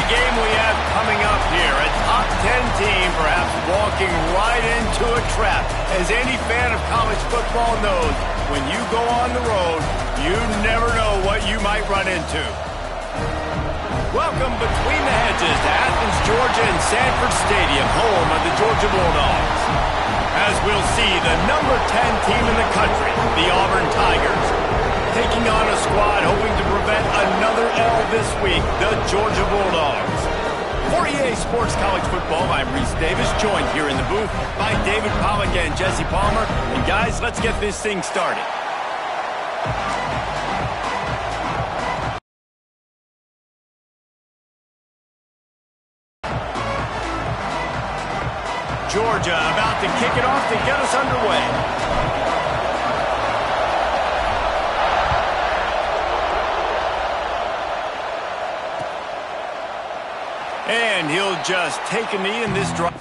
the game we have coming up here. A top 10 team perhaps walking right into a trap. As any fan of college football knows, when you go on the road, you never know what you might run into. Welcome between the hedges to Athens, Georgia and Sanford Stadium, home of the Georgia Bulldogs. As we'll see, the number 10 team in the country, the Auburn Tigers, taking on a squad hoping to prevent another L this week, the Georgia Bulldogs. For EA Sports College Football, I'm Reese Davis, joined here in the booth by David Pollack and Jesse Palmer. And guys, let's get this thing started. Georgia about to kick it off to get us underway. And he'll just take a knee in this drive.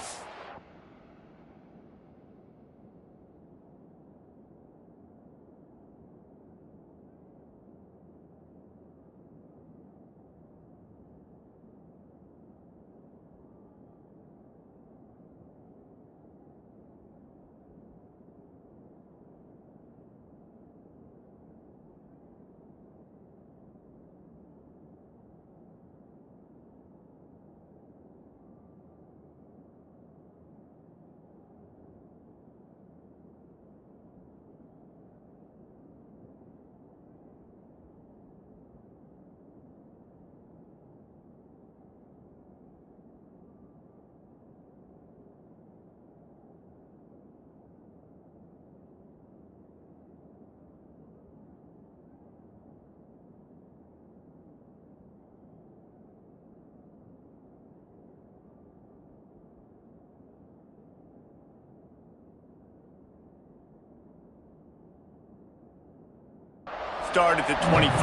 Start at the 25.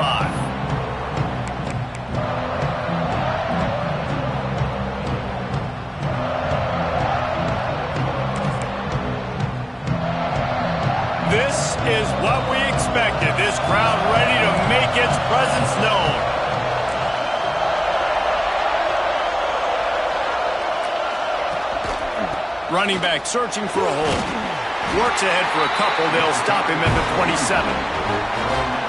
This is what we expected. This crowd ready to make its presence known. Running back searching for a hole. Works ahead for a couple. They'll stop him at the 27.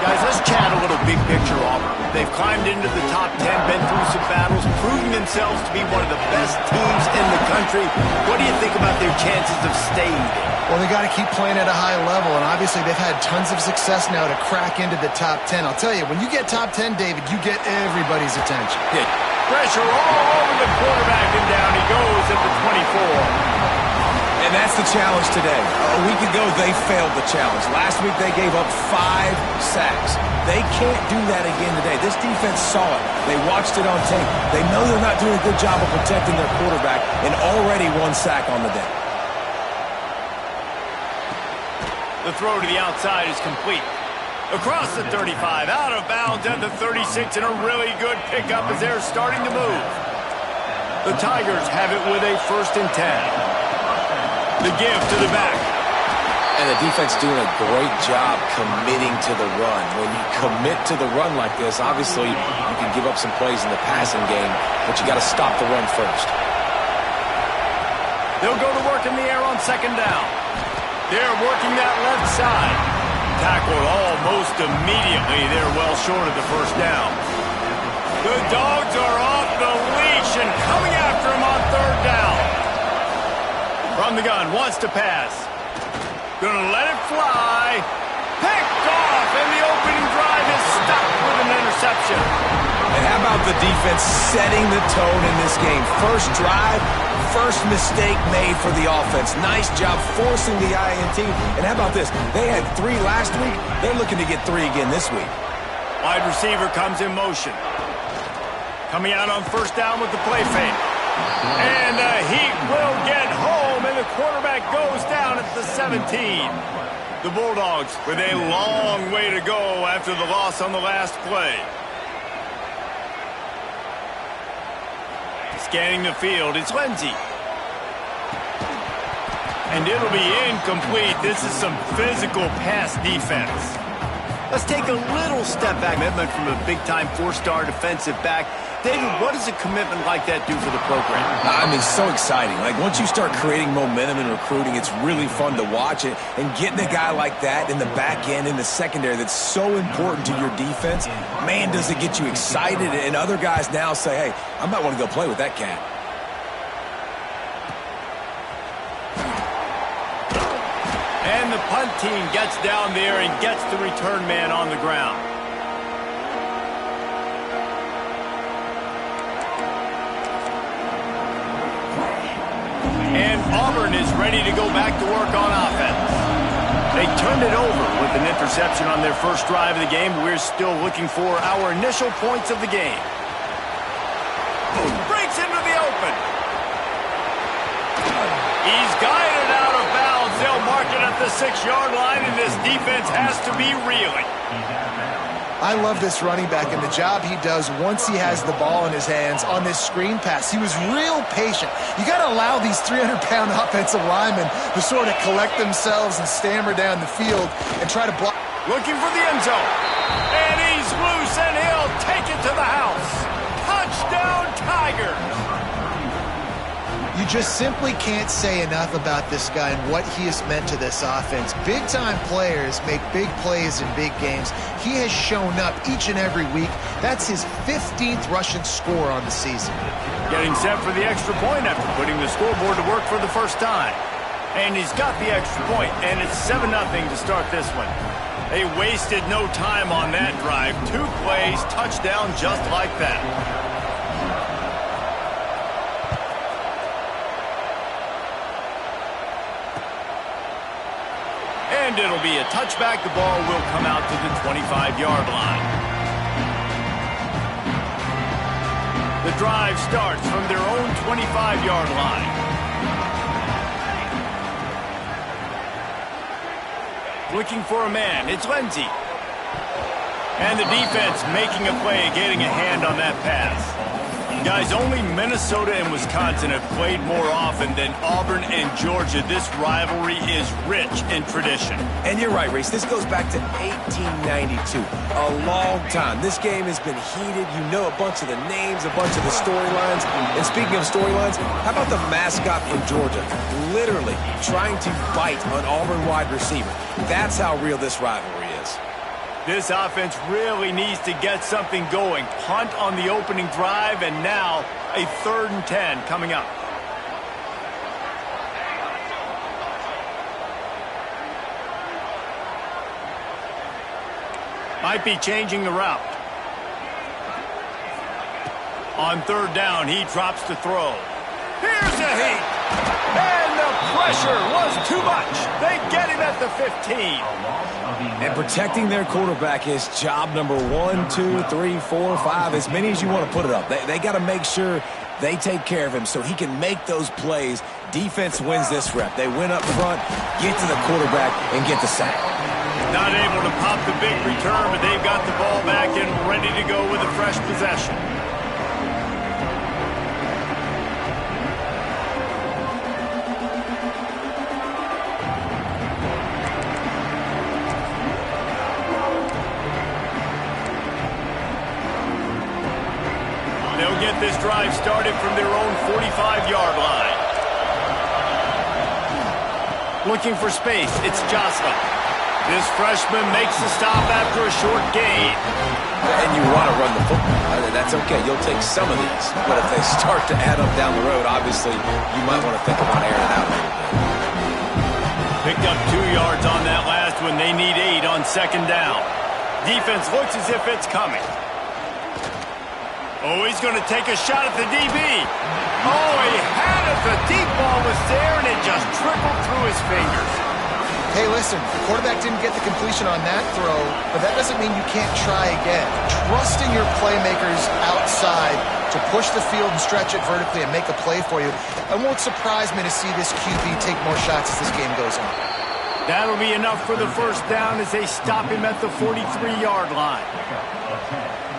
Guys, let's chat a little big picture Auburn. They've climbed into the top 10, been through some battles, proving themselves to be one of the best teams in the country. What do you think about their chances of staying there? Well, they got to keep playing at a high level, and obviously they've had tons of success now to crack into the top 10. I'll tell you, when you get top 10, David, you get everybody's attention. Yeah. Pressure all over the quarterback, and down he goes at the 24. And that's the challenge today. A week ago, they failed the challenge. Last week, they gave up 5 sacks. They can't do that again today. This defense saw it. They watched it on tape. They know they're not doing a good job of protecting their quarterback, and already 1 sack on the day. The throw to the outside is complete. Across the 35, out of bounds at the 36, and a really good pickup as they're starting to move. The Tigers have it with a 1st and 10. The give to the back. And the defense doing a great job committing to the run. When you commit to the run like this, obviously you can give up some plays in the passing game, but you got to stop the run first. They'll go to work in the air on 2nd down. They're working that left side. Tackled almost immediately. They're well short of the 1st down. The Dogs are off the leash and coming after him on 3rd down. From the gun, wants to pass. Gonna let it fly. Picked off, and the opening drive is stopped with an interception. And how about the defense setting the tone in this game? First drive, first mistake made for the offense. Nice job forcing the INT. And how about this? They had 3 last week. They're looking to get 3 again this week. Wide receiver comes in motion. Coming out on 1st down with the play fake. And the Heat will get home, and the quarterback goes down at the 17. The Bulldogs with a long way to go after the loss on the last play. Scanning the field, it's Lindsey. And it'll be incomplete. This is some physical pass defense. Let's take a little step back. Commitment from a big-time 4-star defensive back. David, what does a commitment like that do for the program? I mean, so exciting. Like, once you start creating momentum in recruiting, it's really fun to watch it. And getting a guy like that in the back end, in the secondary, that's so important to your defense, man, does it get you excited. And other guys now say, hey, I might want to go play with that cat. And the punt team gets down there and gets the return man on the ground. And Auburn is ready to go back to work on offense. They turned it over with an interception on their first drive of the game. We're still looking for our initial points of the game. Breaks into the open. He's guided out of bounds. They'll mark it at the 6-yard line, and this defense has to be reeling. I love this running back and the job he does once he has the ball in his hands on this screen pass. He was real patient. You got to allow these 300-pound offensive linemen to sort of collect themselves and stammer down the field and try to block. Looking for the end zone. And he's loose, and he'll take it to the house. Touchdown, Tigers. You just simply can't say enough about this guy and what he has meant to this offense. Big-time players make big plays in big games. He has shown up each and every week. That's his 15th rushing score on the season. Getting set for the extra point after putting the scoreboard to work for the first time. And he's got the extra point, and it's 7-0 to start this one. They wasted no time on that drive. 2 plays, touchdown just like that. And it'll be a touchback. The ball will come out to the 25-yard line. The drive starts from their own 25-yard line. Looking for a man. It's Lindsey. And the defense making a play, getting a hand on that pass. Guys, only Minnesota and Wisconsin have played more often than Auburn and Georgia. This rivalry is rich in tradition. And you're right, Reese. This goes back to 1892. A long time. This game has been heated. You know a bunch of the names, a bunch of the storylines. And speaking of storylines, how about the mascot from Georgia? Literally trying to bite an Auburn wide receiver. That's how real this rivalry is. This offense really needs to get something going. Punt on the opening drive, and now a 3rd and 10 coming up. Might be changing the route. On 3rd down, he drops to throw. Here's a heat. And the pressure was too much. They get him at the 15. And protecting their quarterback is job number 1, 2, 3, 4, 5, as many as you want to put it up. They got to make sure they take care of him so he can make those plays. Defense wins this rep. They win up front, get to the quarterback, and get the sack. Not able to pop the big return, but they've got the ball back and ready to go with a fresh possession. They'll get this drive started from their own 45-yard line. Looking for space, it's Jocelyn. This freshman makes the stop after a short gain. And you want to run the football. That's okay. You'll take some of these. But if they start to add up down the road, obviously, you might want to think about airing it out a little bit. Picked up 2 yards on that last one. They need 8 on 2nd down. Defense looks as if it's coming. Oh, he's going to take a shot at the DB. Oh, he had it. The deep ball was there, and it just trickled through his fingers. Hey, listen, the quarterback didn't get the completion on that throw, but that doesn't mean you can't try again. Trusting your playmakers outside to push the field and stretch it vertically and make a play for you. It won't surprise me to see this QB take more shots as this game goes on. That'll be enough for the 1st down as they stop him at the 43-yard line.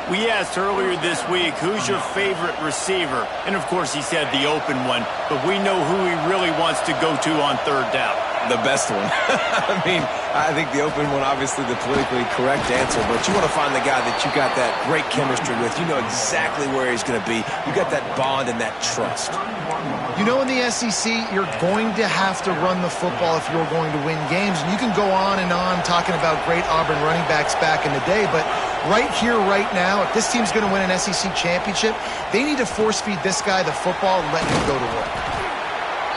We asked earlier this week, who's your favorite receiver? And, of course, he said the open one, but we know who he really wants to go to on 3rd down. The best one. I mean, I think the open one, obviously the politically correct answer, but you want to find the guy that you got that great chemistry with. You know exactly where he's going to be. You got that bond and that trust. You know, in the SEC, you're going to have to run the football if you're going to win games. And you can go on and on talking about great Auburn running backs back in the day, but right here, right now, if this team's going to win an SEC championship, they need to force-feed this guy the football and let him go to work.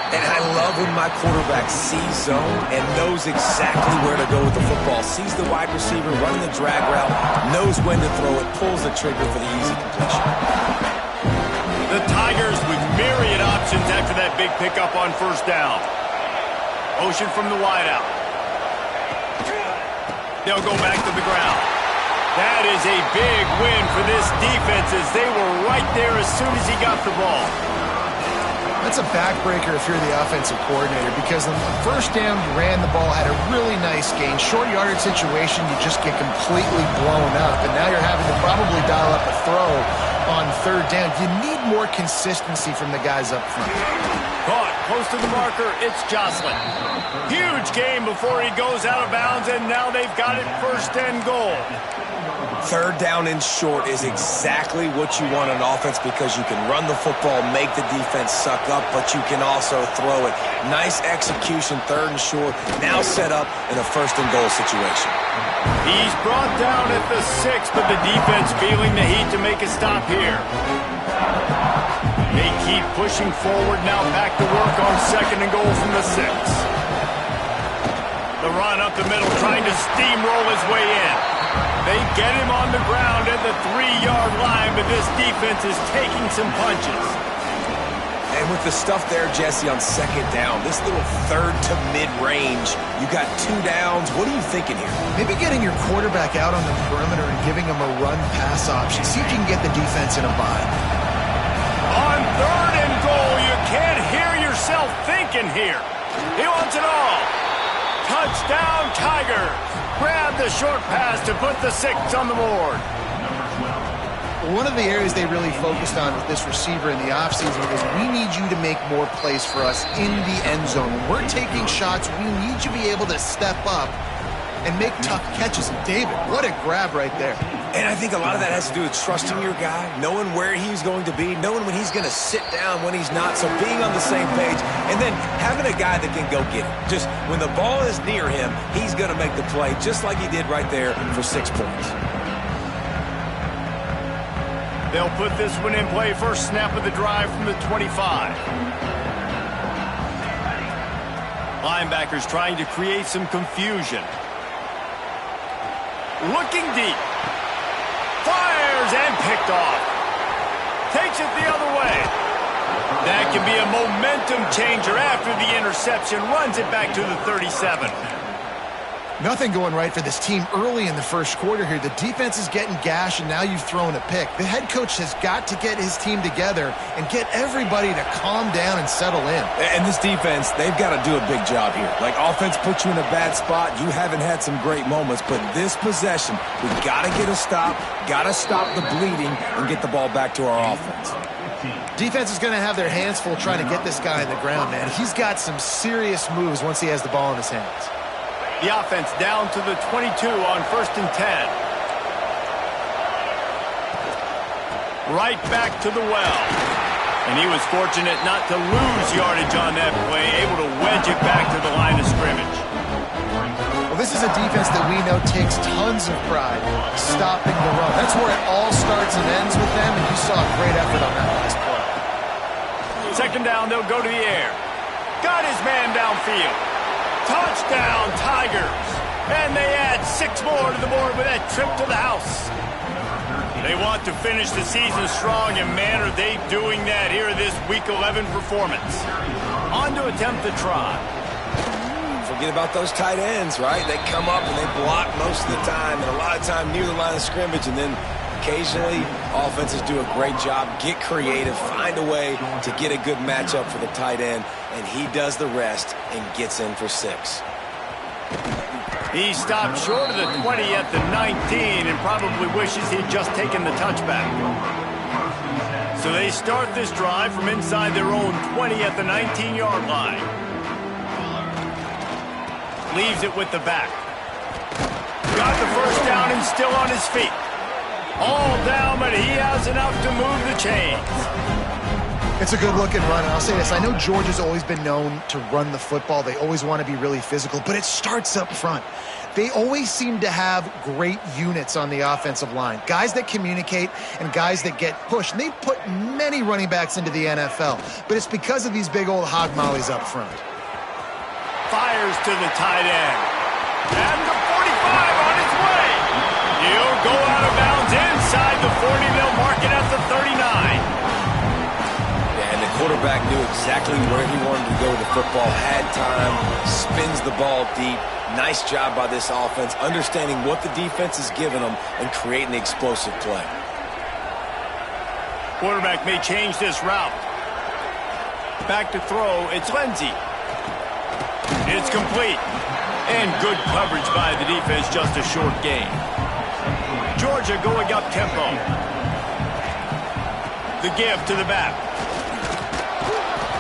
And I love when my quarterback sees zone and knows exactly where to go with the football. Sees the wide receiver running the drag route, knows when to throw it, pulls the trigger for the easy completion. The Tigers with myriad options after that big pickup on first down. Motion from the wideout. They'll go back to the ground. That is a big win for this defense as they were right there as soon as he got the ball. That's a backbreaker if you're the offensive coordinator, because on the first down, you ran the ball, had a really nice gain. Short yardage situation, you just get completely blown up, and now you're having to probably dial up a throw on third down. You need more consistency from the guys up front. Caught close to the marker, it's Jocelyn. Huge game before he goes out of bounds, and now they've got it first and goal. Third down and short is exactly what you want on offense because you can run the football, make the defense suck up, but you can also throw it. Nice execution, third and short, now set up in a first and goal situation. He's brought down at the 6, but the defense feeling the heat to make a stop here. They keep pushing forward, now back to work on second and goal from the 6. The run up the middle, trying to steamroll his way in. They get him on the ground at the 3-yard line, but this defense is taking some punches. And with the stuff there, Jesse, on second down, this little third to mid-range, you got 2 downs. What are you thinking here? Maybe getting your quarterback out on the perimeter and giving him a run-pass option. See if you can get the defense in a bind. On third and goal, you can't hear yourself thinking here. He wants it all. Touchdown, Tigers. Grab the short pass to put the 6 on the board. One of the areas they really focused on with this receiver in the offseason was we need you to make more plays for us in the end zone. When we're taking shots, we need you to be able to step up and make tough catches. And David, what a grab right there. And I think a lot of that has to do with trusting your guy, knowing where he's going to be, knowing when he's going to sit down, when he's not, so being on the same page, and then having a guy that can go get it. Just when the ball is near him, he's going to make the play, just like he did right there for 6 points. They'll put this one in play, first snap of the drive from the 25. Linebackers trying to create some confusion. Looking deep. Fires and picked off. Takes it the other way. That can be a momentum changer after the interception. Runs it back to the 37. Nothing going right for this team early in the first quarter here. The defense is getting gashed, and now you've thrown a pick. The head coach has got to get his team together and get everybody to calm down and settle in. And this defense, they've got to do a big job here. Like, offense puts you in a bad spot. You haven't had some great moments, but this possession, we got to get a stop, got to stop the bleeding, and get the ball back to our offense. Defense is going to have their hands full trying to get this guy on the ground, man. He's got some serious moves once he has the ball in his hands. The offense down to the 22 on first and 10. Right back to the well. And he was fortunate not to lose yardage on that play, able to wedge it back to the line of scrimmage. Well, this is a defense that we know takes tons of pride stopping the run. That's where it all starts and ends with them, and you saw a great effort on that last play. Second down, they'll go to the air. Got his man downfield. Touchdown, Tigers. And they add 6 more to the board with that trip to the house. They want to finish the season strong, and man, are they doing that here in this Week 11 performance. On to attempt the try. Forget about those tight ends, right? They come up and they block most of the time, and a lot of time near the line of scrimmage, and then occasionally offenses do a great job, get creative, find a way to get a good matchup for the tight end, and he does the rest and gets in for 6. He stopped short of the 20 at the 19 and probably wishes he'd just taken the touchback. So they start this drive from inside their own 20 at the 19-yard line. leaves it with the back. Got the first down and still on his feet. All down, but he has enough to move the chains. It's a good-looking run, and I'll say this. I know Georgia's always been known to run the football. They always want to be really physical, but it starts up front. They always seem to have great units on the offensive line. Guys that communicate and guys that get pushed. And they've put many running backs into the NFL, but it's because of these big old hog mollies up front. Fires to the tight end. And the 45 on its way. He'll go out of bounds inside the 40. They'll mark it at the 39. And the quarterback knew exactly where he wanted to go with the football, had time, spins the ball deep. Nice job by this offense, understanding what the defense is giving them and creating the explosive play. Quarterback may change this route. Back to throw, it's Lindsey. It's complete. And good coverage by the defense, just a short gain. Georgia going up tempo. The give to the back.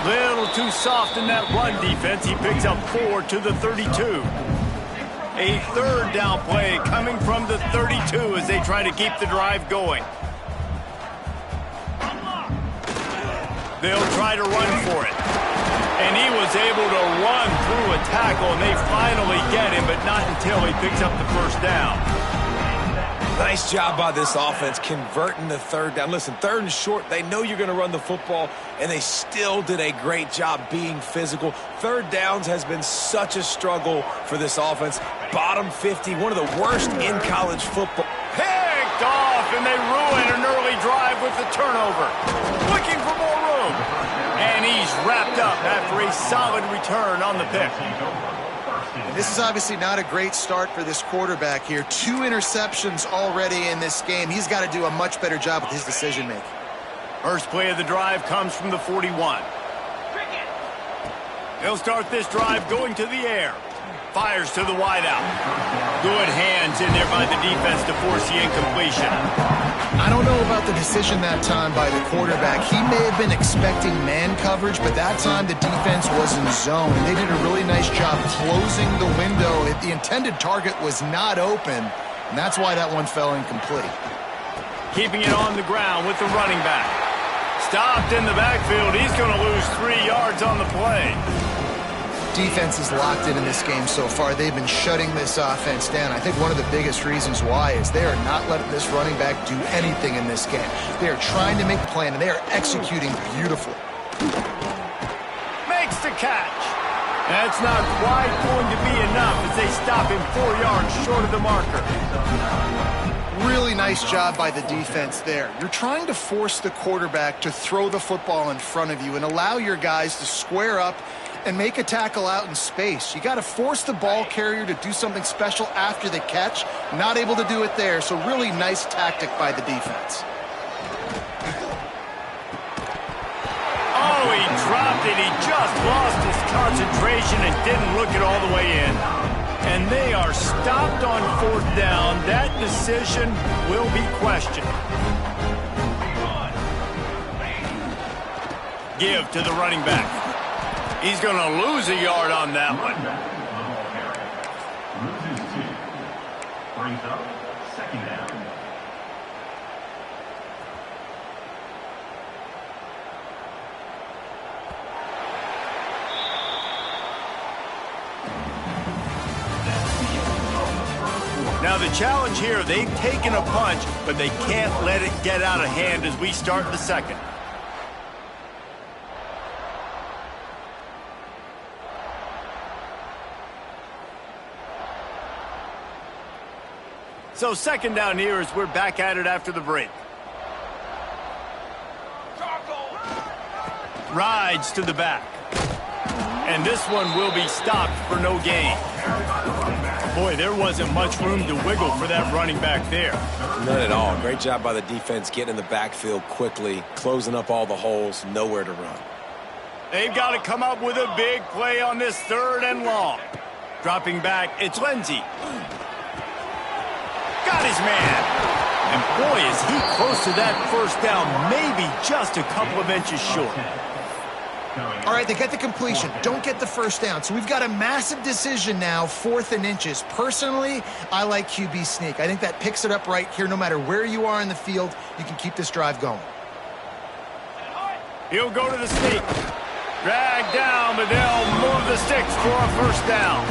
Little too soft in that run defense. He picks up 4 to the 32. A third down play coming from the 32 as they try to keep the drive going. They'll try to run for it. And he was able to run through a tackle, and they finally get him, but not until he picks up the first down. Nice job by this offense converting the third down. Listen, third and short, they know you're going to run the football, and they still did a great job being physical. Third downs has been such a struggle for this offense. Bottom 50, one of the worst in college football. Picked off, and they ruin an early drive with the turnover. Looking for more room. And he's wrapped up after a solid return on the pick. This is obviously not a great start for this quarterback here. 2 interceptions already in this game. He's got to do a much better job with his decision-making. First play of the drive comes from the 41. He'll start this drive going to the air. Fires to the wideout. Good hands in there by the defense to force the incompletion. I don't know about the decision that time by the quarterback. He may have been expecting man coverage, but that time the defense was in zone. And they did a really nice job closing the window. The intended target was not open, and that's why that one fell incomplete. Keeping it on the ground with the running back. Stopped in the backfield. He's going to lose 3 yards on the play. Defense is locked in this game so far. They've been shutting this offense down. I think one of the biggest reasons why is they are not letting this running back do anything in this game. They are trying to make a plan, and they are executing beautifully. Makes the catch. That's not quite going to be enough as they stop him 4 yards short of the marker. Really nice job by the defense there. You're trying to force the quarterback to throw the football in front of you and allow your guys to square up and make a tackle out in space. You got to force the ball carrier to do something special after the catch. Not able to do it there, so really nice tactic by the defense. Oh, he dropped it. He just lost his concentration and didn't look it all the way in. And they are stopped on 4th down. That decision will be questioned. Give to the running back. He's going to lose a yard on that one. Brings up 2nd down. Now the challenge here, they've taken a punch, but they can't let it get out of hand as we start the second. So 2nd down here as we're back at it after the break. Rides to the back. And this one will be stopped for no gain. Boy, there wasn't much room to wiggle for that running back there. None at all. Great job by the defense getting in the backfield quickly, closing up all the holes, nowhere to run. They've got to come up with a big play on this 3rd and long. Dropping back, it's Lindsey. Got his man. And boy, is he close to that first down, maybe just a couple of inches short. All right, they get the completion, don't get the first down. So we've got a massive decision now, 4th and inches. Personally, I like QB sneak. I think that picks it up right here. No matter where you are in the field, you can keep this drive going. He'll go to the sneak. Drag down, but they'll move the sticks for a first down.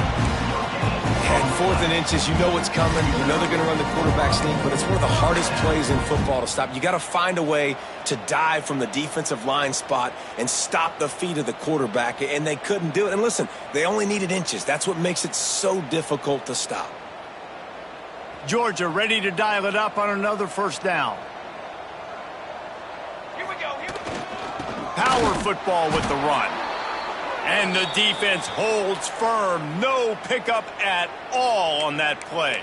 At 4th and inches, you know what's coming. You know they're going to run the quarterback sneak, but it's one of the hardest plays in football to stop. You got to find a way to dive from the defensive line spot and stop the feet of the quarterback, and they couldn't do it. And listen, they only needed inches. That's what makes it so difficult to stop. Georgia ready to dial it up on another first down. Here we go. Power football with the run. And the defense holds firm. No pickup at all on that play.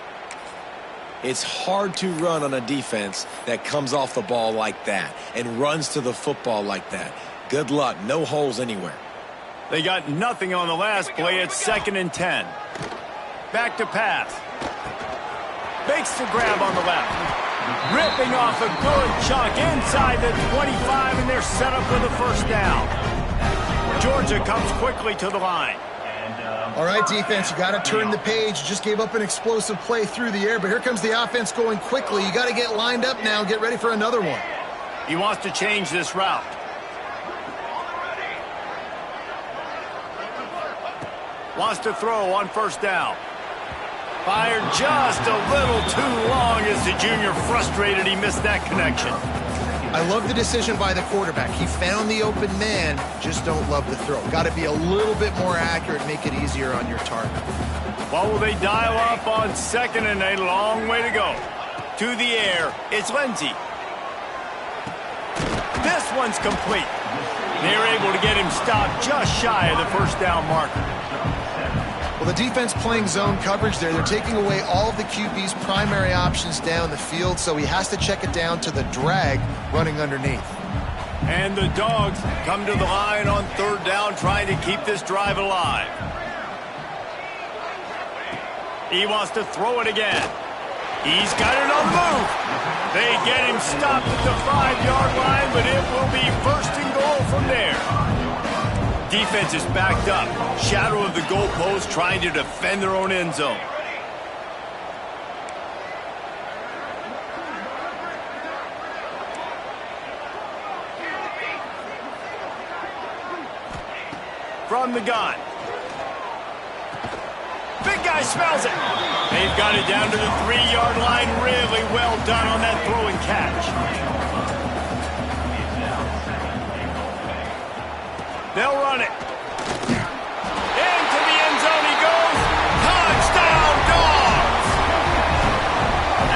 It's hard to run on a defense that comes off the ball like that and runs to the football like that. Good luck. No holes anywhere. They got nothing on the last play. It's 2nd and 10. Back to pass. Makes the grab on the left. Ripping off a good chunk inside the 25, and they're set up with a first down. Georgia comes quickly to the line. All right, defense, you got to turn the page. You just gave up an explosive play through the air, but here comes the offense going quickly. You got to get lined up now, get ready for another one. He wants to change this route. Wants to throw on first down. Fired just a little too long as the junior frustrated he missed that connection. I love the decision by the quarterback. He found the open man, just don't love the throw. Got to be a little bit more accurate, make it easier on your target. What will they dial up on 2nd and a long way to go? To the air, it's Lindsey. This one's complete. They're able to get him stopped just shy of the first down marker. Well, the defense playing zone coverage there. They're taking away all of the QB's primary options down the field, so he has to check it down to the drag running underneath. And the Dogs come to the line on 3rd down, trying to keep this drive alive. He wants to throw it again. He's got it on the move. They get him stopped at the 5-yard line, but it will be 1st and goal from there. Defense is backed up. Shadow of the goalpost, trying to defend their own end zone. From the gun. Big guy smells it. They've got it down to the 3-yard line. Really well done on that throw and catch. They'll run it. Into the end zone he goes. Touchdown, Dogs!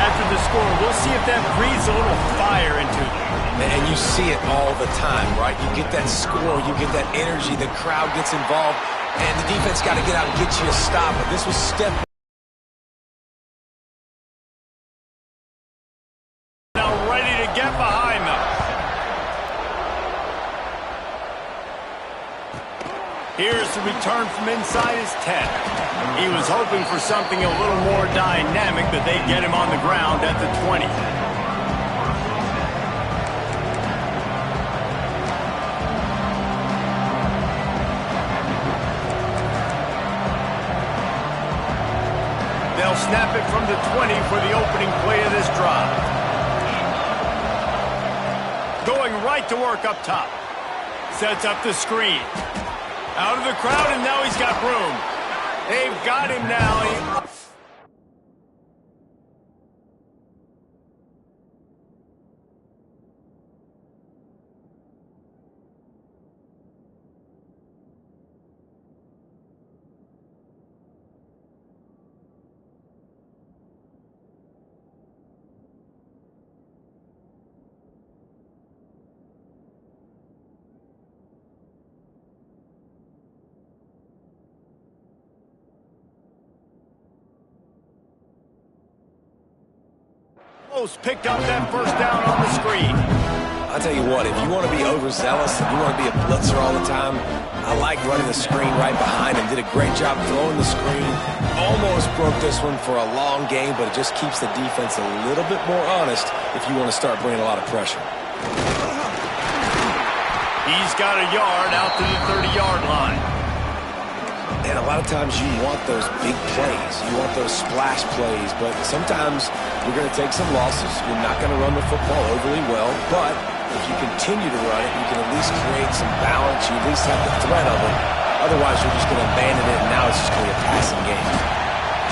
After the score, we'll see if that breathes a little fire into them. And you see it all the time, right? You get that score, you get that energy, the crowd gets involved, and the defense got to get out and get you a stop. But this was step now ready to get behind them. Here's the return from inside his 10. He was hoping for something a little more dynamic, but they get him on the ground at the 20. They'll snap it from the 20 for the opening play of this drive. Going right to work up top. Sets up the screen. Out of the crowd, and now he's got room. They've got him now. Picked up that first down on the screen. I'll tell you what, if you want to be overzealous, if you want to be a blitzer all the time, I like running the screen right behind him. Did a great job throwing the screen. Almost broke this one for a long game, but it just keeps the defense a little bit more honest if you want to start bringing a lot of pressure. He He's got a yard out to the 30-yard line. And a lot of times you want those big plays. You want those splash plays. But sometimes you're going to take some losses. You're not going to run the football overly well. But if you continue to run it, you can at least create some balance. You at least have the threat of it. Otherwise, you're just going to abandon it, and now it's just going to be a passing game.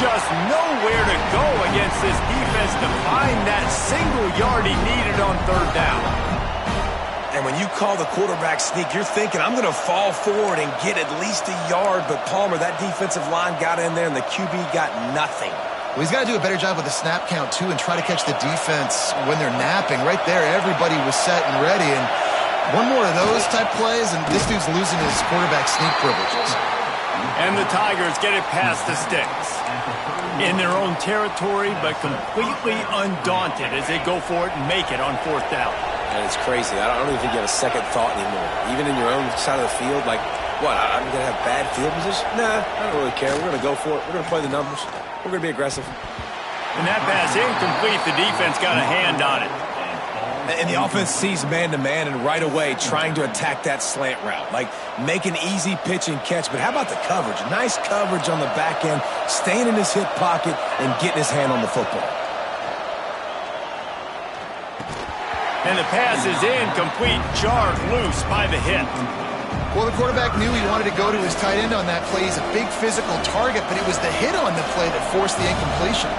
Just nowhere to go against this defense to find that single yard he needed on third down. And when you call the quarterback sneak, you're thinking, I'm going to fall forward and get at least a yard. But Palmer, that defensive line got in there, and the QB got nothing. Well, he's got to do a better job with the snap count, too, and try to catch the defense when they're napping. Right there, everybody was set and ready. And one more of those type plays, and this dude's losing his quarterback sneak privileges. And the Tigers get it past the sticks. In their own territory, but completely undaunted as they go for it and make it on fourth down. And it's crazy. I don't even think you have a second thought anymore. Even in your own side of the field, like, what, I'm going to have bad field position? Nah, I don't really care. We're going to go for it. We're going to play the numbers. We're going to be aggressive. And that pass incomplete. The defense got a hand on it. And the offense sees man-to-man and right away trying to attack that slant route. Like, make an easy pitch and catch. But how about the coverage? Nice coverage on the back end, staying in his hip pocket and getting his hand on the football. And the pass is incomplete, jarred loose by the hit. Well, the quarterback knew he wanted to go to his tight end on that play. He's a big physical target, but it was the hit on the play that forced the incompletion.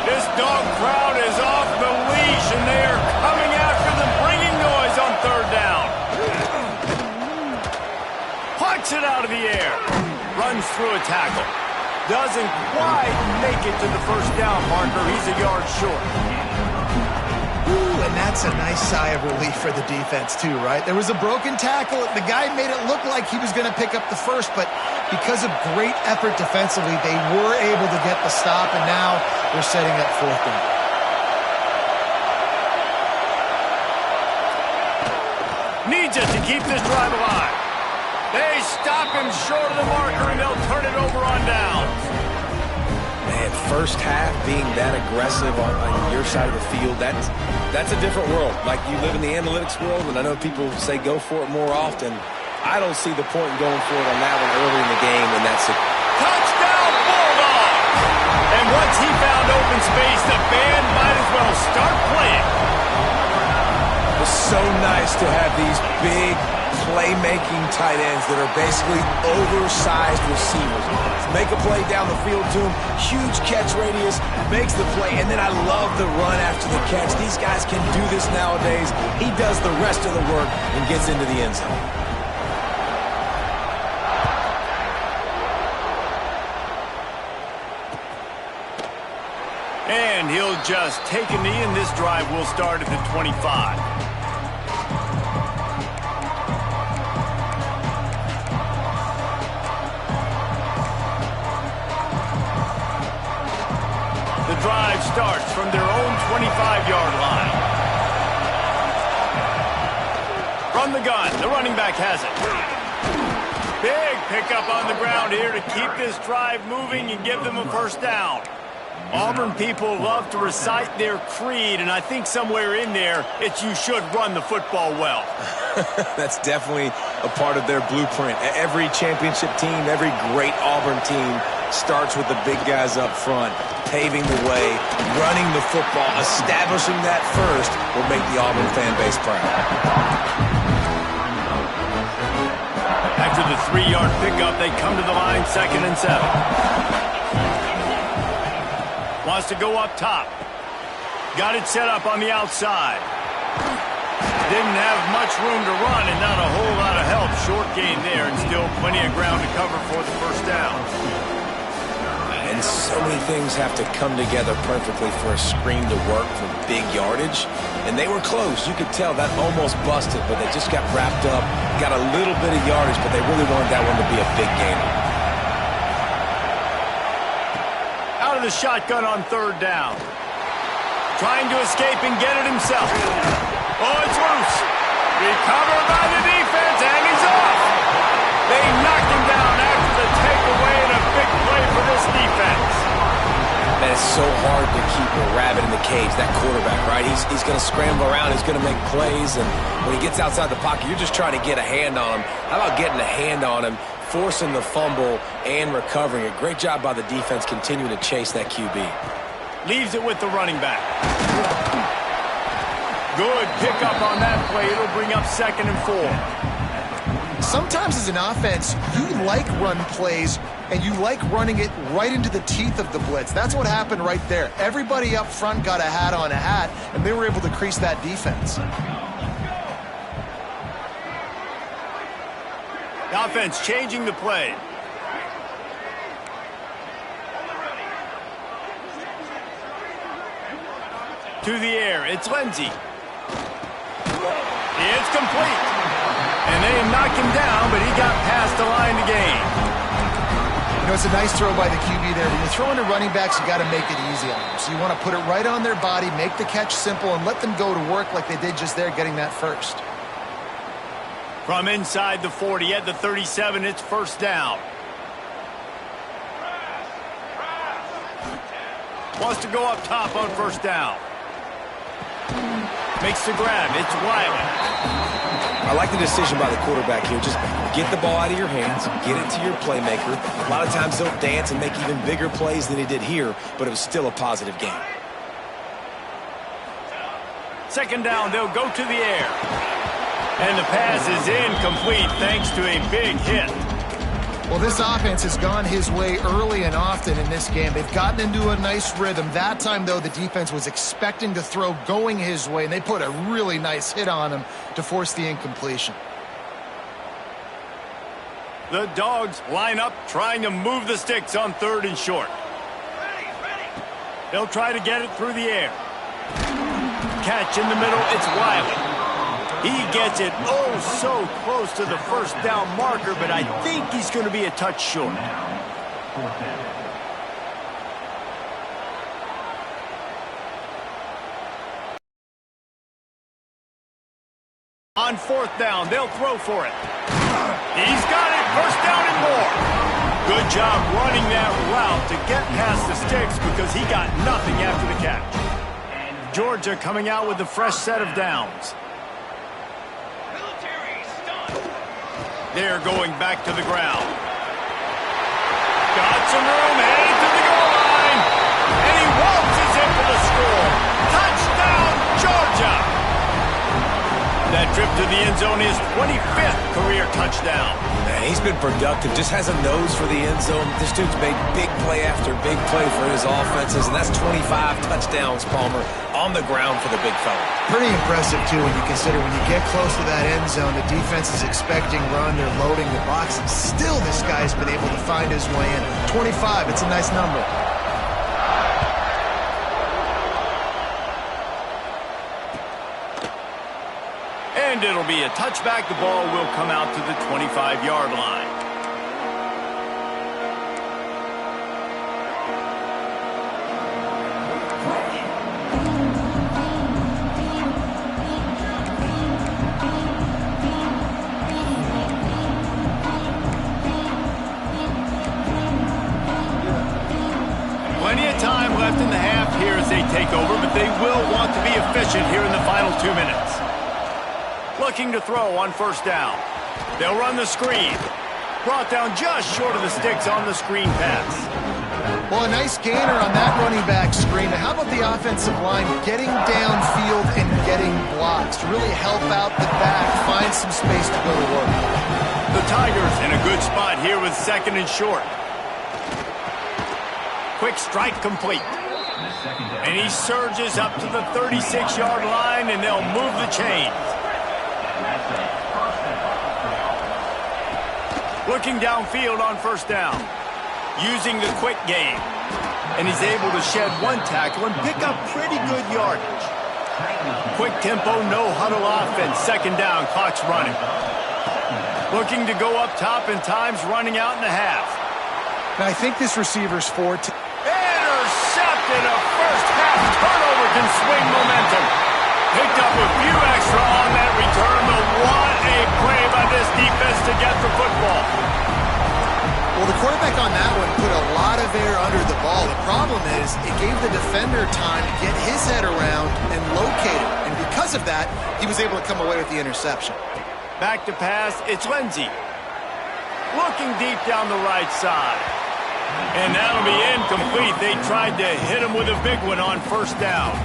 This dog crowd is off the leash, and they are coming after them, bringing noise on third down. Punts it out of the air. Runs through a tackle. Doesn't quite make it to the first down marker. He's a yard short. And that's a nice sigh of relief for the defense, too, right? There was a broken tackle. The guy made it look like he was going to pick up the first, but because of great effort defensively, they were able to get the stop, and now they're setting up fourth down. Needs it to keep this drive alive. They stop him short of the marker, and they'll turn it over on downs. Man, first half being that aggressive on your side of the field, that's a different world. Like, you live in the analytics world, and I know people say go for it more often. I don't see the point in going for it on that one early in the game, and that's it. Touchdown, Bulldogs! And once he found open space, the band might as well start playing. It's so nice to have these big playmaking tight ends that are basically oversized receivers. Make a play down the field to him, huge catch radius, makes the play, and then I love the run after the catch. These guys can do this nowadays. He does the rest of the work and gets into the end zone. And he'll just take a knee, and this drive will start at the 25. The drive starts from their own 25-yard line. From the gun, the running back has it. Big pickup on the ground here to keep this drive moving and give them a first down. Auburn people love to recite their creed, and I think somewhere in there, it's you should run the football well. That's definitely a part of their blueprint. Every championship team, every great Auburn team starts with the big guys up front, paving the way, running the football, establishing that first will make the Auburn fan base proud. After the 3-yard pickup, they come to the line, 2nd and 7. Wants to go up top. Got it set up on the outside. Didn't have much room to run and not a whole lot of help. Short gain there and still plenty of ground to cover for the first down. And so many things have to come together perfectly for a screen to work for big yardage. And they were close. You could tell that almost busted, but they just got wrapped up, got a little bit of yardage, but they really wanted that one to be a big gainer. Out of the shotgun on third down. Trying to escape and get it himself. Oh, it's loose. Recovered by the defense, and he's off. They knocked him down after the takeaway, and a big play for this defense. And it's so hard to keep a rabbit in the cage, that quarterback, right? He's going to scramble around. He's going to make plays. And when he gets outside the pocket, you're just trying to get a hand on him. How about getting a hand on him, forcing the fumble, and recovering it? Great job by the defense continuing to chase that QB. Leaves it with the running back. Good pickup on that play. It'll bring up 2nd and 4. Sometimes as an offense, you like run plays, and you like running it right into the teeth of the blitz. That's what happened right there. Everybody up front got a hat on a hat, and they were able to crease that defense. The offense changing the play. To the air, it's Lindsey. It's complete. And they knocked him down, but he got past the line to gain. You know, it's a nice throw by the QB there. When you're throwing to running backs, you got to make it easy on them. So you want to put it right on their body, make the catch simple, and let them go to work like they did just there, getting that first. From inside the 40 at the 37, it's 1st down. Wants to go up top on 1st down. Makes the grab. It's Wiley. I like the decision by the quarterback here. Just get the ball out of your hands, get it to your playmaker. A lot of times they'll dance and make even bigger plays than he did here, but it was still a positive game. 2nd down, they'll go to the air. And the pass is incomplete thanks to a big hit. Well, this offense has gone his way early and often in this game. They've gotten into a nice rhythm. That time, though, the defense was expecting to throw going his way, and they put a really nice hit on him to force the incompletion. The Dogs line up, trying to move the sticks on 3rd and short. They'll try to get it through the air. Catch in the middle, it's Wiley. He gets it so close to the 1st down marker, but I think he's going to be a touch short. On 4th down, they'll throw for it. He's got it, 1st down and more. Good job running that route to get past the sticks because he got nothing after the catch. Georgia coming out with a fresh set of downs. They're going back to the ground. Got some room, headed to the goal line. And he waltzes in for the score. Touchdown, Georgia! That trip to the end zone is 25th career touchdown. Man, he's been productive, just has a nose for the end zone. This dude's made big play after big play for his offenses, and that's 25 touchdowns, Palmer, on the ground for the big fella. Pretty impressive, too, when you consider when you get close to that end zone, the defense is expecting run, they're loading the box, and still this guy's been able to find his way in. 25, it's a nice number. And it'll be a touchback. The ball will come out to the 25-yard line. Plenty of time left in the half here as they take over, but they will want to be efficient here in the final 2 minutes. Looking to throw on 1st down. They'll run the screen. Brought down just short of the sticks on the screen pass. Well, a nice gainer on that running back screen. How about the offensive line getting downfield and getting blocks to really help out the back, find some space to go to work? The Tigers in a good spot here with 2nd and short. Quick strike complete. And he surges up to the 36-yard line, and they'll move the chains. Looking downfield on 1st down. Using the quick game. And he's able to shed one tackle and pick up pretty good yardage. Quick tempo, no huddle offense. 2nd down, clock's running. Looking to go up top and time's running out in the half. Now, I think this receiver's forte. Intercepted, a first half turnover can swing momentum. Picked up a few extra on that return, but what a play by this defense to get the football. Well, the quarterback on that one put a lot of air under the ball. The problem problem is it gave the defender time to get his head around and locate it. And because of that, he was able to come away with the interception. Back to pass, it's Lindsey. Looking deep down the right side. And that'll be incomplete. They tried to hit him with a big one on first down.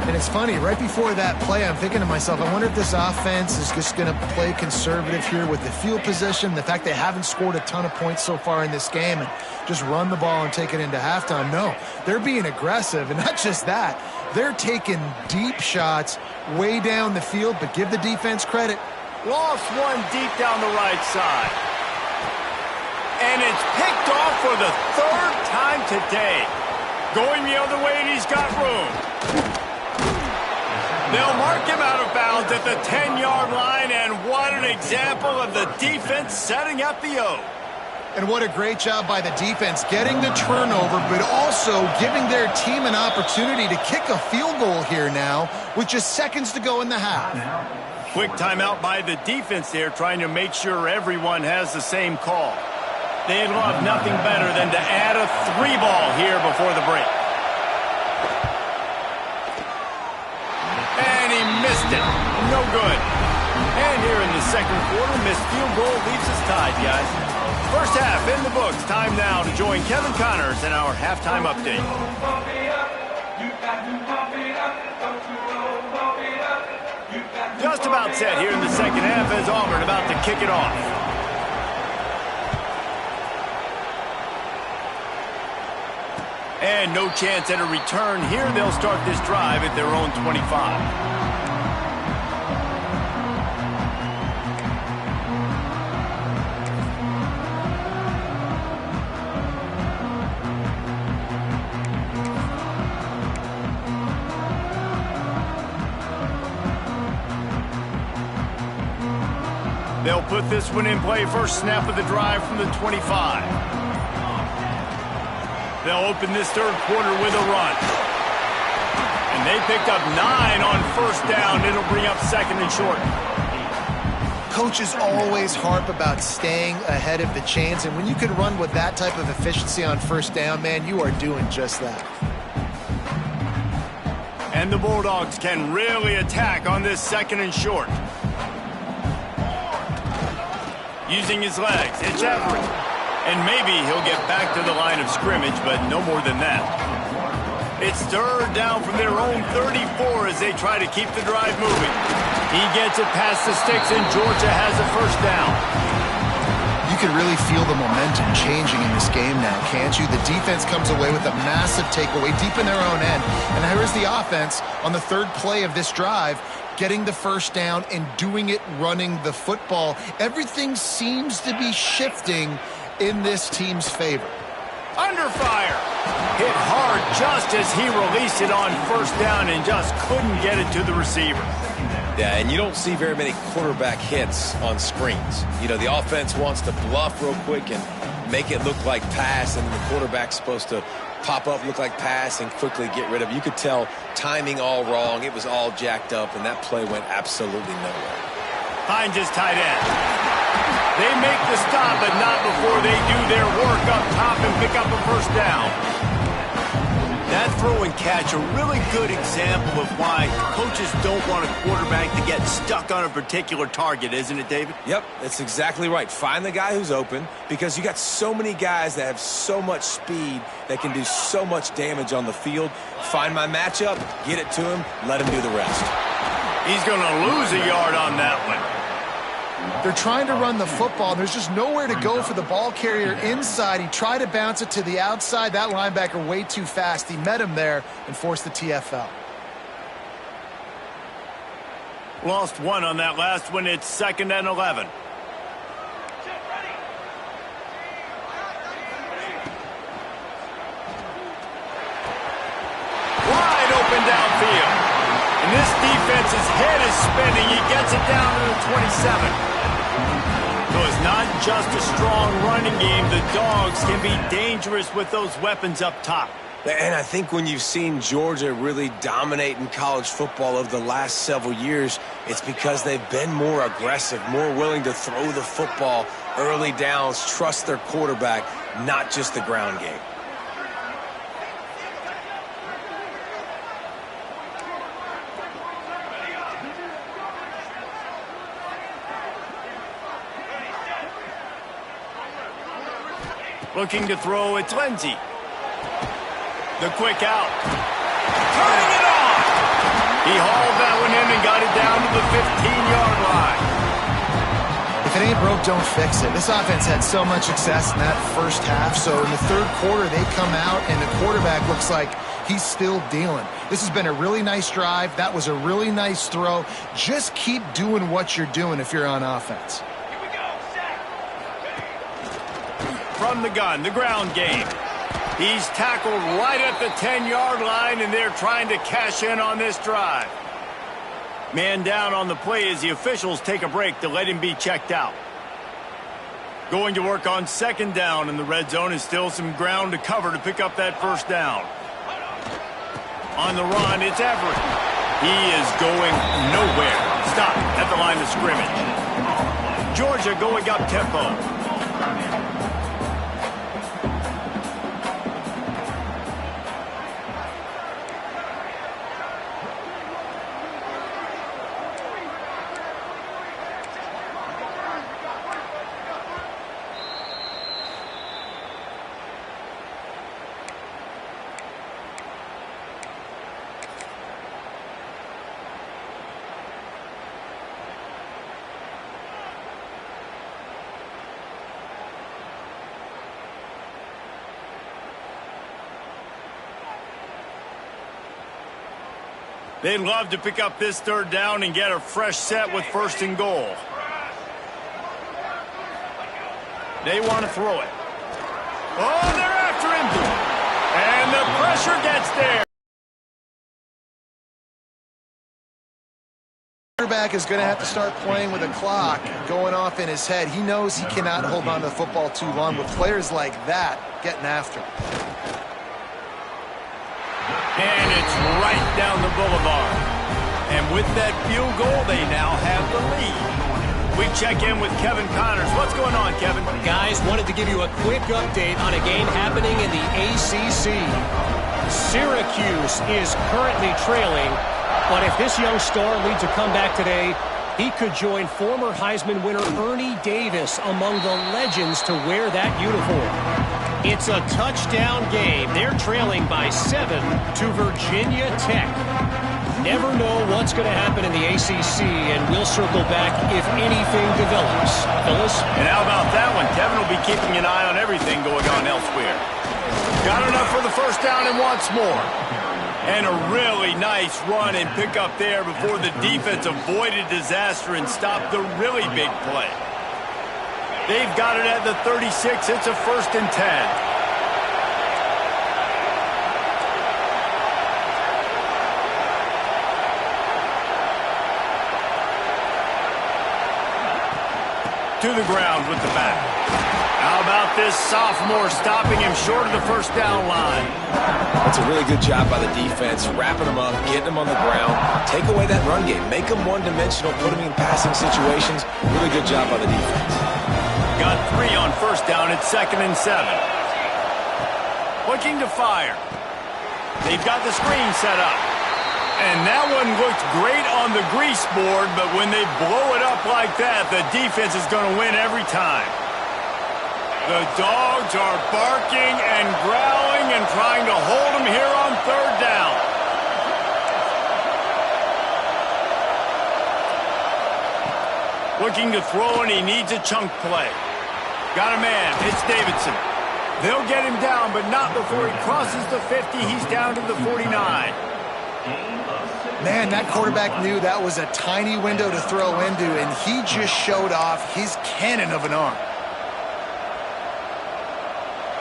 And it's funny, right before that play, I'm thinking to myself, I wonder if this offense is just going to play conservative here with the field position, the fact they haven't scored a ton of points so far in this game, and just run the ball and take it into halftime. No, they're being aggressive, and not just that. They're taking deep shots way down the field, but give the defense credit. Lost one deep down the right side. And it's picked off for the third time today. Going the other way, and he's got room. They'll mark him out of bounds at the 10-yard line, and what an example of the defense setting up the O. And what a great job by the defense getting the turnover, but also giving their team an opportunity to kick a field goal here now with just seconds to go in the half. Quick timeout by the defense there, trying to make sure everyone has the same call. They'd love nothing better than to add a 3-ball here before the break. And he missed it. No good. And here in the second quarter, missed field goal leaves us tied, guys. First half in the books. Time now to join Kevin Connors in our halftime update. Just about set here in the second half as Auburn about to kick it off. And no chance at a return here. They'll start this drive at their own 25. They'll put this one in play. First snap of the drive from the 25. They'll open this third quarter with a run. And they picked up 9 on first down. It'll bring up second and short. Coaches always harp about staying ahead of the chains, and when you can run with that type of efficiency on first down, man, you are doing just that. And the Bulldogs can really attack on this second and short. Using his legs, it's Aubrun. And maybe he'll get back to the line of scrimmage, but no more than that. It's third down from their own 34 as they try to keep the drive moving. He gets it past the sticks, and Georgia has a first down. You can really feel the momentum changing in this game now, can't you? The defense comes away with a massive takeaway deep in their own end. And here's the offense on the third play of this drive, getting the first down and doing it running the football. Everything seems to be shifting in this team's favor. Under fire. Hit hard just as he released it on first down and just couldn't get it to the receiver. Yeah, and you don't see very many quarterback hits on screens. You know, the offense wants to bluff real quick and make it look like pass, and the quarterback's supposed to pop up, look like pass, and quickly get rid of it. You could tell timing all wrong. It was all jacked up, and that play went absolutely nowhere. Finds his tight end. They make the stop, but not before they do their work up top and pick up a first down. That throw and catch, a really good example of why coaches don't want a quarterback to get stuck on a particular target, isn't it, David? Yep, that's exactly right. Find the guy who's open, because you got so many guys that have so much speed that can do so much damage on the field. Find my matchup, get it to him, let him do the rest. He's going to lose a yard on that one. They're trying to run the football. There's just nowhere to go for the ball carrier inside. He tried to bounce it to the outside. That linebacker way too fast. He met him there and forced the TFL. Lost one on that last one. It's 2nd and 11. Wide open downfield. And this defense's head is spinning. He gets it down to the 27. So it's not just a strong running game. The Dogs can be dangerous with those weapons up top. And I think when you've seen Georgia really dominate in college football over the last several years, it's because they've been more aggressive, more willing to throw the football early downs, trust their quarterback, not just the ground game. Looking to throw, it's Lindsey. The quick out. Turning it on! He hauled that one in and got it down to the 15-yard line. If it ain't broke, don't fix it. This offense had so much success in that first half, so in the third quarter, they come out, and the quarterback looks like he's still dealing. This has been a really nice drive. That was a really nice throw. Just keep doing what you're doing if you're on offense. From the gun, the ground game. He's tackled right at the 10-yard line, and they're trying to cash in on this drive. Man down on the play as the officials take a break to let him be checked out. Going to work on second down, and the red zone is still some ground to cover to pick up that first down. On the run, it's Aubrun. He is going nowhere. Stop at the line of scrimmage. Georgia going up tempo. They'd love to pick up this third down and get a fresh set with first and goal. They want to throw it. Oh, they're after him. And the pressure gets there. Quarterback is going to have to start playing with a clock going off in his head. He knows he cannot hold on to the football too long with players like that getting after him. And it's right down the boulevard. And with that field goal, they now have the lead. We check in with Kevin Connors. What's going on, Kevin? Guys, wanted to give you a quick update on a game happening in the ACC. Syracuse is currently trailing, but if this young star leads a comeback today, he could join former Heisman winner Ernie Davis among the legends to wear that uniform. It's a touchdown game. They're trailing by 7 to Virginia Tech. Never know what's going to happen in the ACC, and we'll circle back if anything develops. Phyllis? And how about that one? Kevin will be keeping an eye on everything going on elsewhere. Got enough for the first down and wants more. And a really nice run and pick up there before the defense avoided disaster and stopped the really big play. They've got it at the 36. It's a 1st and 10. To the ground with the back. How about this sophomore stopping him short of the first down line? That's a really good job by the defense, wrapping him up, getting him on the ground. Take away that run game. Make him one-dimensional, put him in passing situations. Really good job by the defense. Got 3 on first down. It's 2nd and 7. Looking to fire. They've got the screen set up. And that one looked great on the grease board, but when they blow it up like that, the defense is going to win every time. The dogs are barking and growling and trying to hold them here on 3rd down. Looking to throw, and he needs a chunk play. Got a man. It's Davidson. They'll get him down, but not before he crosses the 50. He's down to the 49. Man, that quarterback knew that was a tiny window to throw into, and he just showed off his cannon of an arm.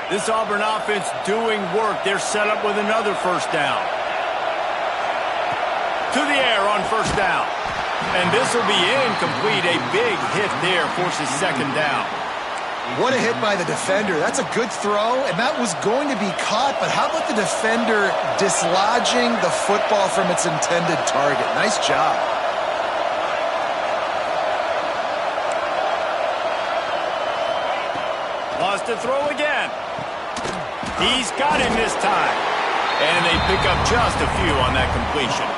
This Auburn offense doing work. They're set up with another first down. To the air on first down. And this will be incomplete. A big hit there forces 2nd down. What a hit by the defender. That's a good throw, and that was going to be caught, but how about the defender dislodging the football from its intended target? Nice job. Lost to throw again. He's got him this time. And they pick up just a few on that completion.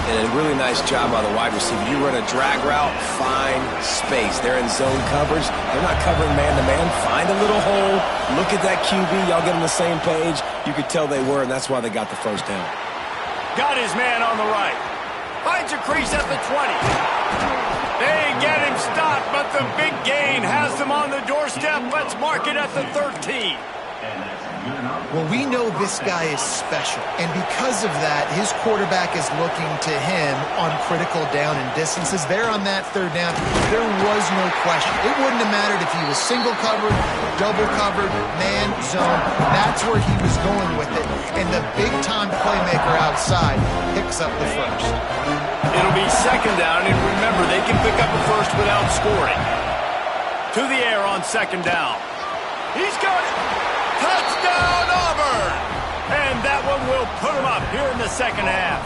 And a really nice job by the wide receiver. You run a drag route, find space. They're in zone coverage. They're not covering man-to-man. Find a little hole. Look at that QB. Y'all get on the same page. You could tell they were, and that's why they got the first down. Got his man on the right. Finds a crease at the 20. They get him stopped, but the big gain has them on the doorstep. Let's mark it at the 13. Well, we know this guy is special, and because of that, his quarterback is looking to him on critical down and distances. There on that third down, there was no question. It wouldn't have mattered if he was single covered, double covered, man, zone. That's where he was going with it, and the big-time playmaker outside picks up the first. It'll be second down, and remember, they can pick up a first without scoring. To the air on second down. He's got it. Touchdown, Auburn! And that one will put him up here in the second half.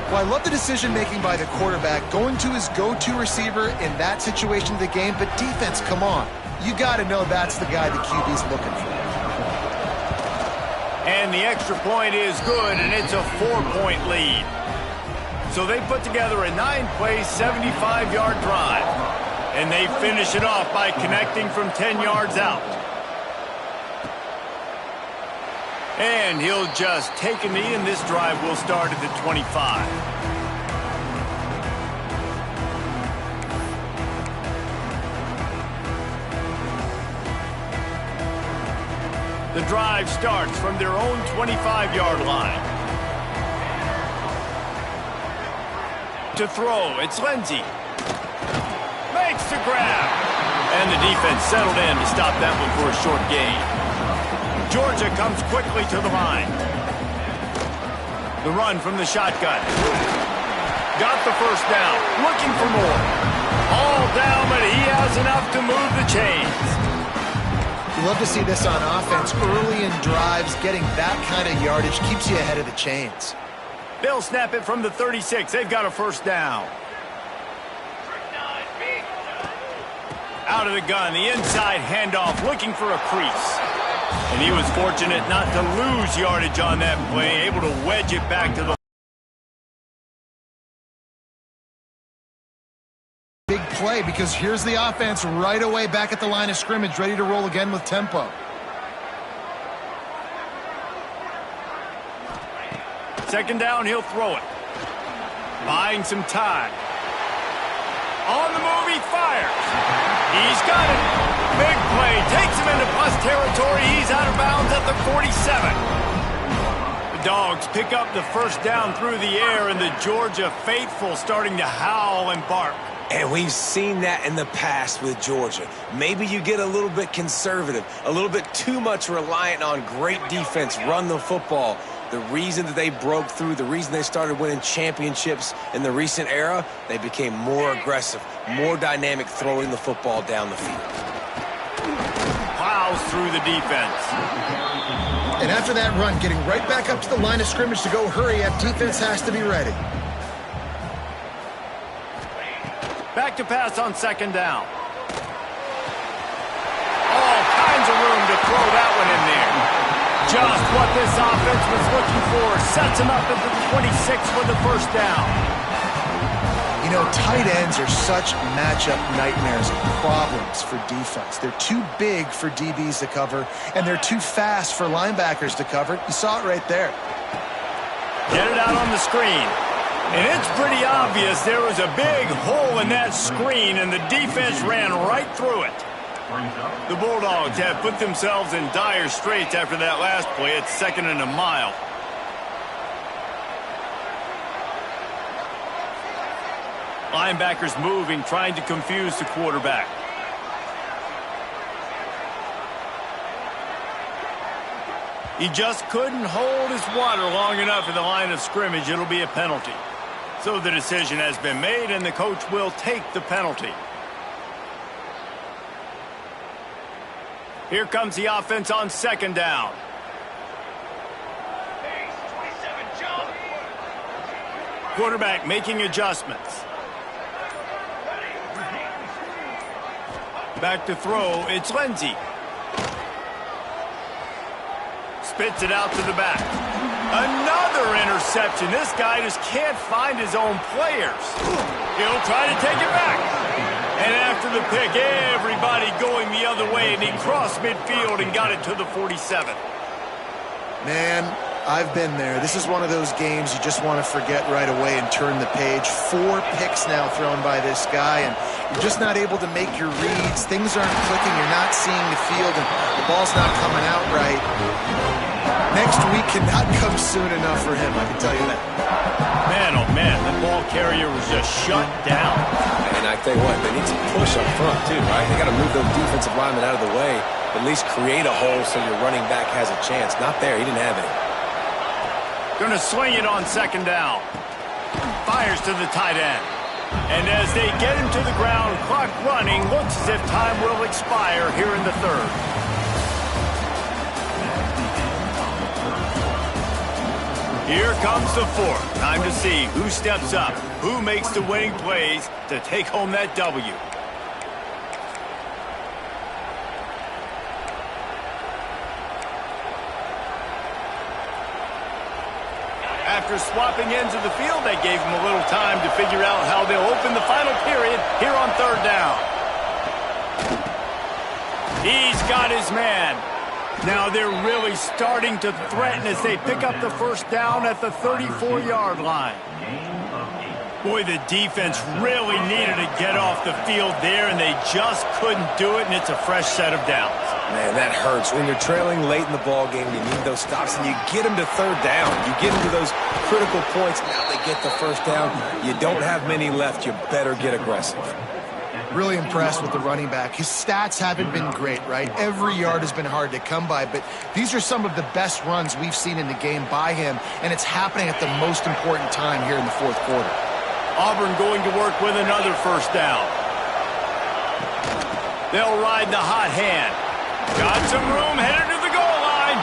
Well, I love the decision-making by the quarterback, going to his go-to receiver in that situation of the game, but defense, come on. You got to know that's the guy the QB's looking for. And the extra point is good, and it's a 4-point lead. So they put together a 9-play, 75-yard drive. And they finish it off by connecting from 10 yards out. And he'll just take a knee, and this drive will start at the 25. The drive starts from their own 25-yard line. To throw, it's Lindsey. Makes the grab. And the defense settled in to stop that one for a short gain. Georgia comes quickly to the line. The run from the shotgun. Got the first down. Looking for more. All down, but he has enough to move the chains. You love to see this on offense. Early in drives, getting that kind of yardage keeps you ahead of the chains. They'll snap it from the 36. They've got a first down. Out of the gun, the inside handoff, looking for a crease. And he was fortunate not to lose yardage on that play, able to wedge it back to the big play, because here's the offense right away back at the line of scrimmage, ready to roll again with tempo. Second down, he'll throw it. Buying some time. On the move, he fires. He's got it. Big play. Takes him into plus territory. He's out of bounds at the 47. The Dogs pick up the first down through the air, and the Georgia faithful starting to howl and bark. And we've seen that in the past with Georgia. Maybe you get a little bit conservative, a little bit too much reliant on great defense, run the football. The reason that they broke through, the reason they started winning championships in the recent era, they became more aggressive, more dynamic, throwing the football down the field. Plows through the defense. And after that run, getting right back up to the line of scrimmage to go hurry up, defense has to be ready. Back to pass on second down. All kinds of room to throw that one in there. Just what this offense was looking for. Sets him up at the 26 for the first down. You know, tight ends are such matchup nightmares and problems for defense. They're too big for DBs to cover, and they're too fast for linebackers to cover. You saw it right there. Get it out on the screen. And it's pretty obvious there was a big hole in that screen, and the defense ran right through it. The Bulldogs have put themselves in dire straits after that last play. It's second and a mile. Linebackers moving, trying to confuse the quarterback. He just couldn't hold his water long enough at the line of scrimmage. It'll be a penalty. So the decision has been made, and the coach will take the penalty. Here comes the offense on second down. Quarterback making adjustments. Back to throw, it's Lindsey. Spits it out to the back. Another interception. This guy just can't find his own players. He'll try to take it back. And after the pick, everybody going the other way, and he crossed midfield and got it to the 47. Man, I've been there. This is one of those games you just want to forget right away and turn the page. 4 picks now thrown by this guy, and you're just not able to make your reads. Things aren't clicking. You're not seeing the field, and the ball's not coming out right. Next week cannot come soon enough for him, I can tell you that. Man, oh man, the ball carrier was just shut down. And I tell you what, they need some push up front too, right? They got to move those defensive linemen out of the way, at least create a hole so your running back has a chance. Not there, he didn't have any. Gonna swing it on second down. Fires to the tight end. And as they get him to the ground, clock running, looks as if time will expire here in the third. Here comes the fourth. Time to see who steps up, who makes the winning plays to take home that W. After swapping ends of the field, they gave him a little time to figure out how they'll open the final period here on third down. He's got his man. Now they're really starting to threaten as they pick up the first down at the 34-yard line. Boy, the defense really needed to get off the field there, and they just couldn't do it, and it's a fresh set of downs. Man, that hurts. When you're trailing late in the ball game, you need those stops, and you get them to third down. You get them to those critical points. Now they get the first down. You don't have many left. You better get aggressive. Really impressed with the running back. His stats haven't been great, right? Every yard has been hard to come by, but these are some of the best runs we've seen in the game by him, and it's happening at the most important time here in the fourth quarter. Aubrun going to work with another first down. They'll ride the hot hand. Got some room, headed to the goal line,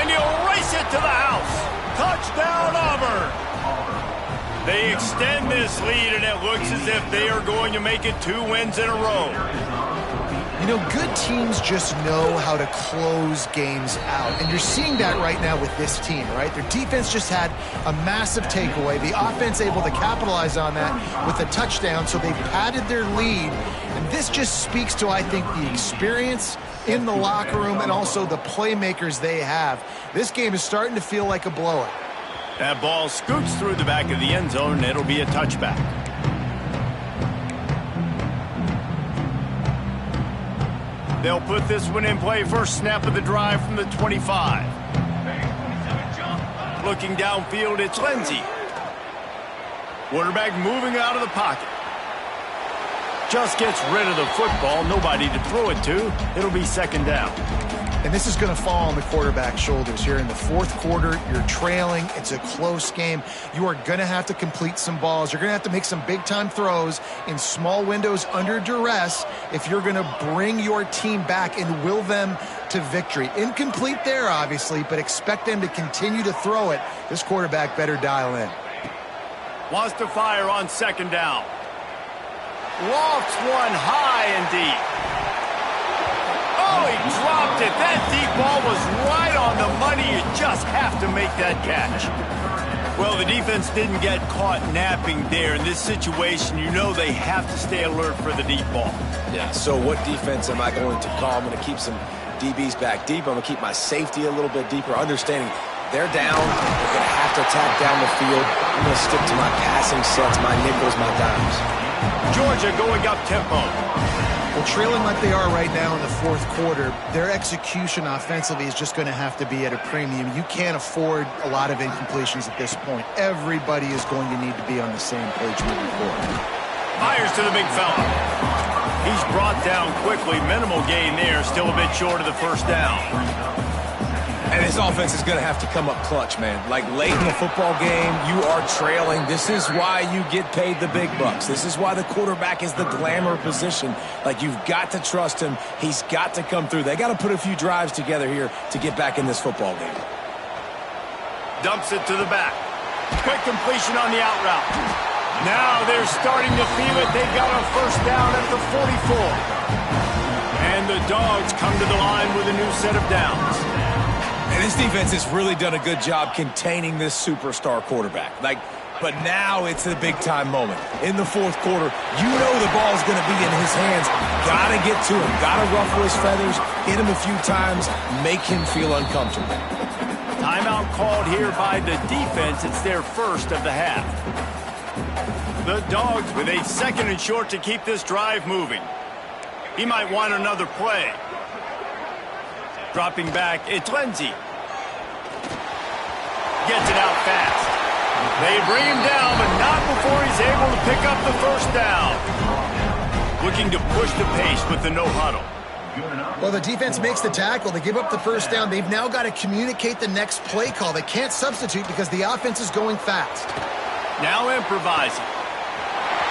and he'll race it to the house. Touchdown, Auburn. They extend this lead, and it looks as if they are going to make it 2 wins in a row. You know, good teams just know how to close games out, and you're seeing that right now with this team, right? Their defense just had a massive takeaway. The offense able to capitalize on that with a touchdown, so they've padded their lead, and this just speaks to, I think, the experience in the locker room and also the playmakers they have. This game is starting to feel like a blowout. That ball scoots through the back of the end zone, and it'll be a touchback. They'll put this one in play. First snap of the drive from the 25. Looking downfield, it's Lindsey. Quarterback moving out of the pocket. Just gets rid of the football. Nobody to throw it to. It'll be second down. And this is going to fall on the quarterback's shoulders here in the fourth quarter. You're trailing. It's a close game. You are going to have to complete some balls. You're going to have to make some big-time throws in small windows under duress if you're going to bring your team back and will them to victory. Incomplete there, obviously, but expect them to continue to throw it. This quarterback better dial in. Wants to fire on second down. Lofts one high and deep. Oh, he dropped it. That deep ball was right on the money. You just have to make that catch. Well, the defense didn't get caught napping there. In this situation, you know they have to stay alert for the deep ball. Yeah, so what defense am I going to call? I'm going to keep some DBs back deep. I'm going to keep my safety a little bit deeper, understanding they're down. They're going to have to attack down the field. I'm going to stick to my passing sets, my nickels, my dimes. Georgia going up tempo. Well, trailing like they are right now in the fourth quarter, their execution offensively is just going to have to be at a premium. You can't afford a lot of incompletions at this point. Everybody is going to need to be on the same page moving forward. Fires to the big fella. He's brought down quickly. Minimal gain there. Still a bit short of the first down. And his offense is going to have to come up clutch, man. Like late in the football game, you are trailing. This is why you get paid the big bucks. This is why the quarterback is the glamour position. Like, you've got to trust him. He's got to come through. They got to put a few drives together here to get back in this football game. Dumps it to the back. Quick completion on the out route. Now they're starting to feel it. They got a first down at the 44. And the Dogs come to the line with a new set of downs. And this defense has really done a good job containing this superstar quarterback. But now it's a big-time moment. In the fourth quarter, you know the ball's going to be in his hands. Got to get to him. Got to ruffle his feathers, hit him a few times, make him feel uncomfortable. Timeout called here by the defense. It's their first of the half. The Dogs with a second and short to keep this drive moving. He might want another play. Dropping back, it's Lindsey. Gets it out fast. They bring him down, but not before he's able to pick up the first down. Looking to push the pace with the no huddle. Well, the defense makes the tackle. They give up the first down. They've now got to communicate the next play call. They can't substitute because the offense is going fast. Now improvising.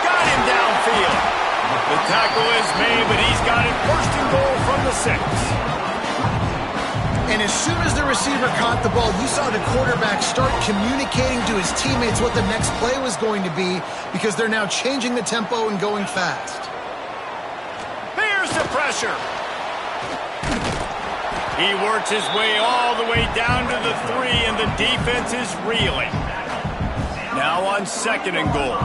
Got him downfield. The tackle is made, but he's got it first and goal from the 6. And as soon as the receiver caught the ball, you saw the quarterback start communicating to his teammates what the next play was going to be because they're now changing the tempo and going fast. Here's the pressure. He works his way all the way down to the 3, and the defense is reeling. Now on second and goal.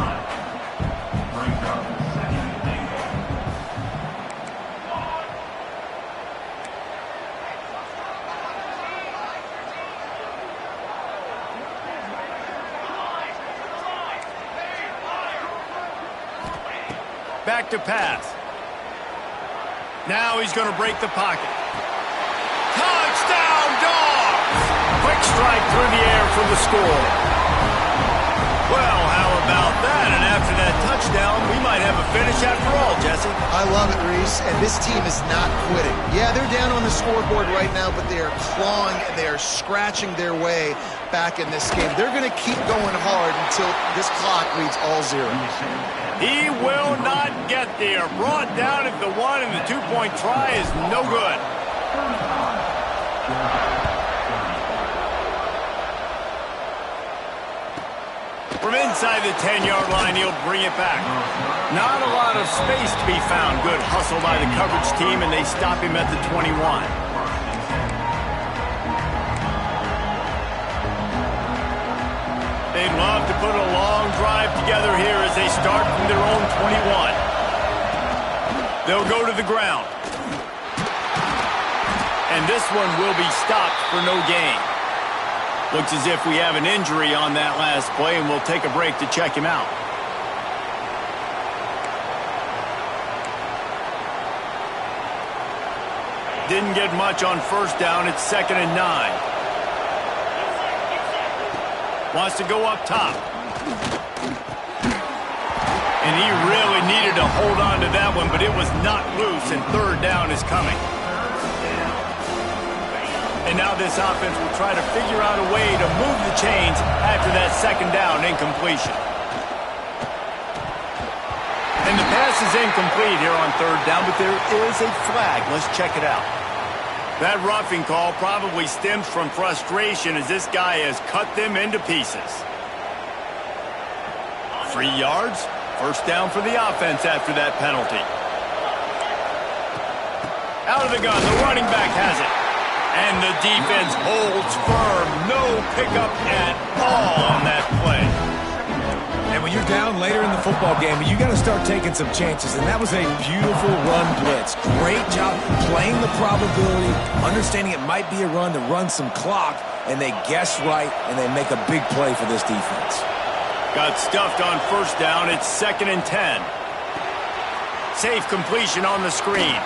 Back to pass. Now he's going to break the pocket. Touchdown, Dogs! Quick strike through the air for the score. Well, how about that? And after that touchdown, we might have a finish after all, Jesse. I love it, Reese, and this team is not quitting. Yeah, they're down on the scoreboard right now, but they are clawing and they are scratching their way back in this game. They're going to keep going hard until this clock reads all 0. He will not get there. Brought down at the 1, and the 2-point try is no good. From inside the 10-yard line, he'll bring it back. Not a lot of space to be found. Good hustle by the coverage team, and they stop him at the 21. They'd love to put a long drive together here as they start from their own 21. They'll go to the ground. And this one will be stopped for no gain. Looks as if we have an injury on that last play, and we'll take a break to check him out. Didn't get much on first down. It's 2nd and 9. Wants to go up top. And he really needed to hold on to that one, but it was not loose, and 3rd down is coming. And now this offense will try to figure out a way to move the chains after that 2nd down incompletion. And the pass is incomplete here on 3rd down, but there is a flag. Let's check it out. That roughing call probably stems from frustration as this guy has cut them into pieces. 3 yards, first down for the offense after that penalty. Out of the gun, the running back has it. And the defense holds firm. No pickup at all on that play. And when you're down later in the football game, you got to start taking some chances. And that was a beautiful run blitz. Great job playing the probability, understanding it might be a run to run some clock, and they guess right, and they make a big play for this defense. Got stuffed on first down. It's 2nd and 10. Safe completion on the screen.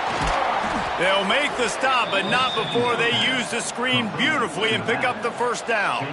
They'll make the stop, but not before they use the screen beautifully and pick up the first down.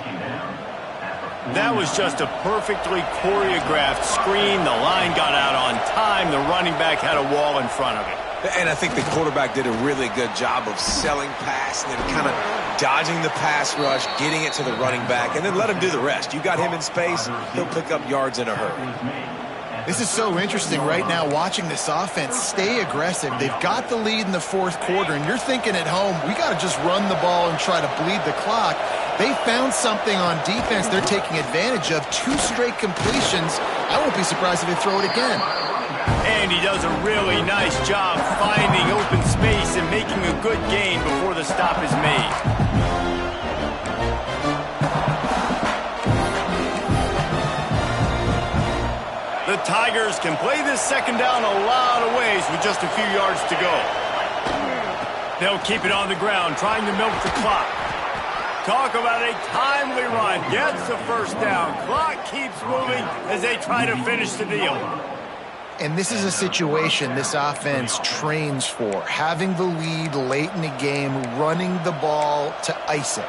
That was just a perfectly choreographed screen. The line got out on time. The running back had a wall in front of it. And I think the quarterback did a really good job of selling pass and then kind of dodging the pass rush, getting it to the running back, and then let him do the rest. You got him in space, he'll pick up yards in a hurry. This is so interesting right now watching this offense stay aggressive. They've got the lead in the 4th quarter, and you're thinking at home, we got to just run the ball and try to bleed the clock. They found something on defense they're taking advantage of. 2 straight completions. I won't be surprised if they throw it again. And he does a really nice job finding open space and making a good gain before the stop is made. Tigers can play this second down a lot of ways with just a few yards to go. They'll keep it on the ground, trying to milk the clock. Talk about a timely run. Gets the first down. Clock keeps moving as they try to finish the deal. And this is a situation this offense trains for. Having the lead late in the game, running the ball to ice it.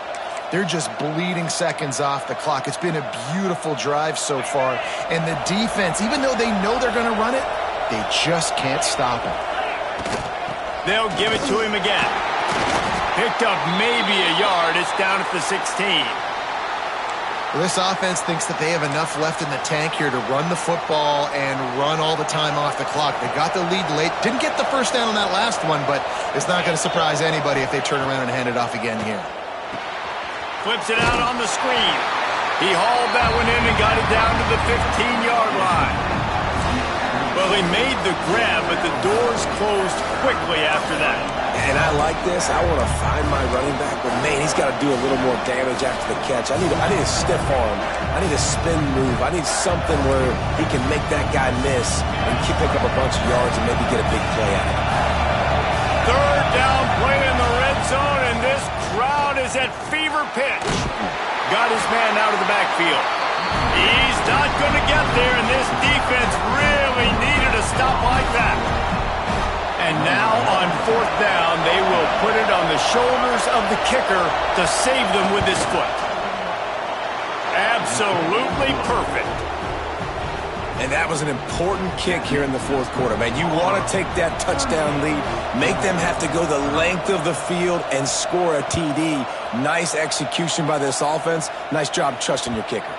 They're just bleeding seconds off the clock. It's been a beautiful drive so far. And the defense, even though they know they're going to run it, they just can't stop it. They'll give it to him again. Picked up maybe a yard. It's down at the 16. Well, this offense thinks that they have enough left in the tank here to run the football and run all the time off the clock. They got the lead late. Didn't get the first down on that last one, but it's not going to surprise anybody if they turn around and hand it off again here. Flips it out on the screen. He hauled that one in and got it down to the 15-yard line. Well, he made the grab, but the doors closed quickly after that. And I like this. I want to find my running back, but man, he's got to do a little more damage after the catch. I need a stiff arm. I need a spin move. I need something where he can make that guy miss and pick up a bunch of yards and maybe get a big play out of it. Third down play in the red zone, and this crowd is at fever pitch. Got his man out of the backfield. He's not going to get there, and this defense really needed a stop like that. And now on fourth down, they will put it on the shoulders of the kicker to save them with his foot. Absolutely perfect. And that was an important kick here in the fourth quarter, man. You want to take that touchdown lead, make them have to go the length of the field and score a TD. Nice execution by this offense. Nice job trusting your kicker.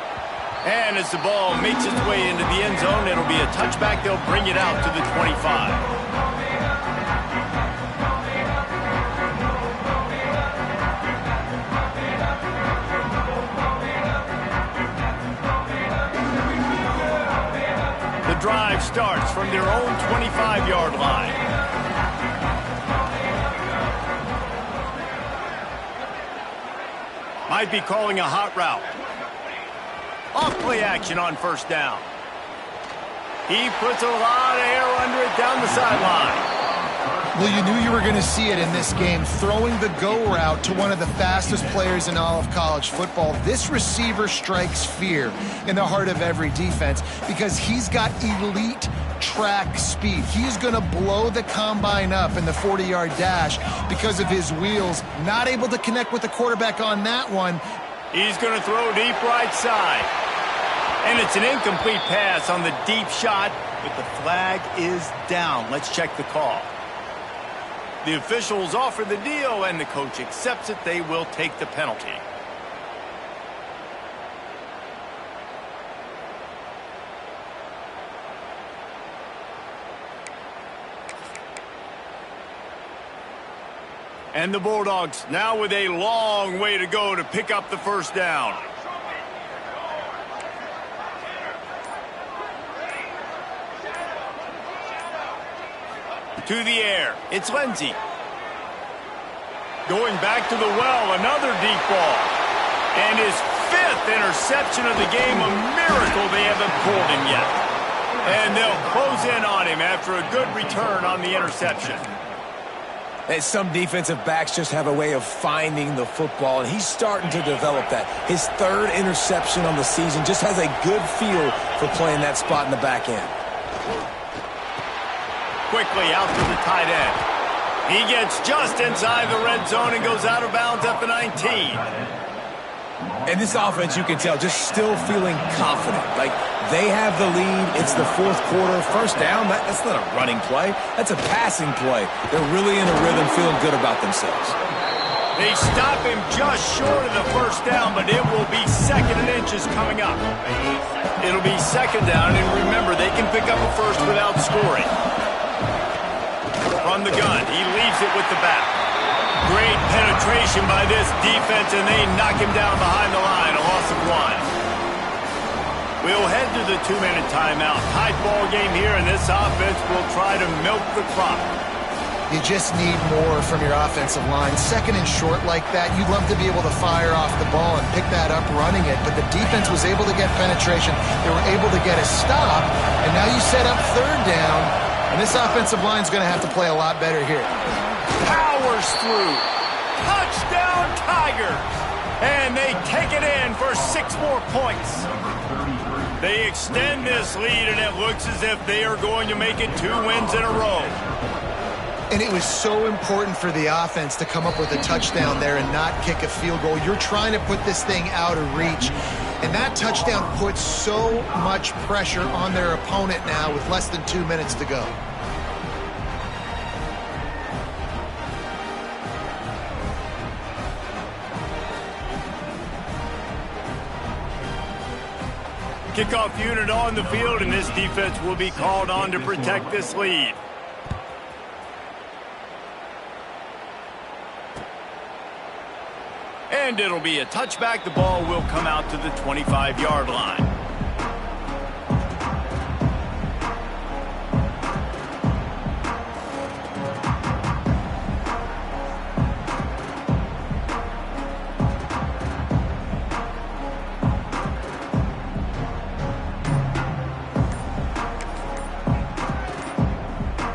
And as the ball makes its way into the end zone, it'll be a touchback. They'll bring it out to the 25. The drive starts from their own 25-yard line. Might be calling a hot route. Off play action on first down. He puts a lot of air under it down the sideline. Well, you knew you were going to see it in this game, throwing the go route to one of the fastest players in all of college football. This receiver strikes fear in the heart of every defense because he's got elite track speed. He's going to blow the combine up in the 40-yard dash because of his wheels. Not able to connect with the quarterback on that one. He's going to throw deep right side. And it's an incomplete pass on the deep shot, but the flag is down. Let's check the call. The officials offer the deal, and the coach accepts it. They will take the penalty. And the Bulldogs now with a long way to go to pick up the first down. To the air. It's Lindsey. Going back to the well, another deep ball. And his fifth interception of the game, a miracle they haven't pulled him yet. And they'll close in on him after a good return on the interception. And some defensive backs just have a way of finding the football, and he's starting to develop that. His third interception on the season just has a good feel for playing that spot in the back end. Quickly out to the tight end. He gets just inside the red zone and goes out of bounds at the 19. And this offense, you can tell, just still feeling confident. Like, they have the lead. It's the fourth quarter. First down, that's not a running play. That's a passing play. They're really in a rhythm, feeling good about themselves. They stop him just short of the first down, but it will be second and inches coming up. It'll be second down, and remember, they can pick up a first without scoring. From the gun, he leaves it with the back. Great penetration by this defense, and they knock him down behind the line, a loss of one. We'll head to the 2-minute timeout. Tight ball game here, and this offense will try to milk the clock. You just need more from your offensive line. Second and short like that, you'd love to be able to fire off the ball and pick that up running it, but the defense was able to get penetration. They were able to get a stop, and now you set up third down, and this offensive line is going to have to play a lot better here. Powers through. Touchdown Tigers! And they take it in for 6 more points. They extend this lead, and it looks as if they are going to make it 2 wins in a row. And it was so important for the offense to come up with a touchdown there and not kick a field goal. You're trying to put this thing out of reach. And that touchdown puts so much pressure on their opponent now with less than 2 minutes to go. Kickoff unit on the field, and this defense will be called on to protect this lead. And it'll be a touchback. The ball will come out to the 25-yard line.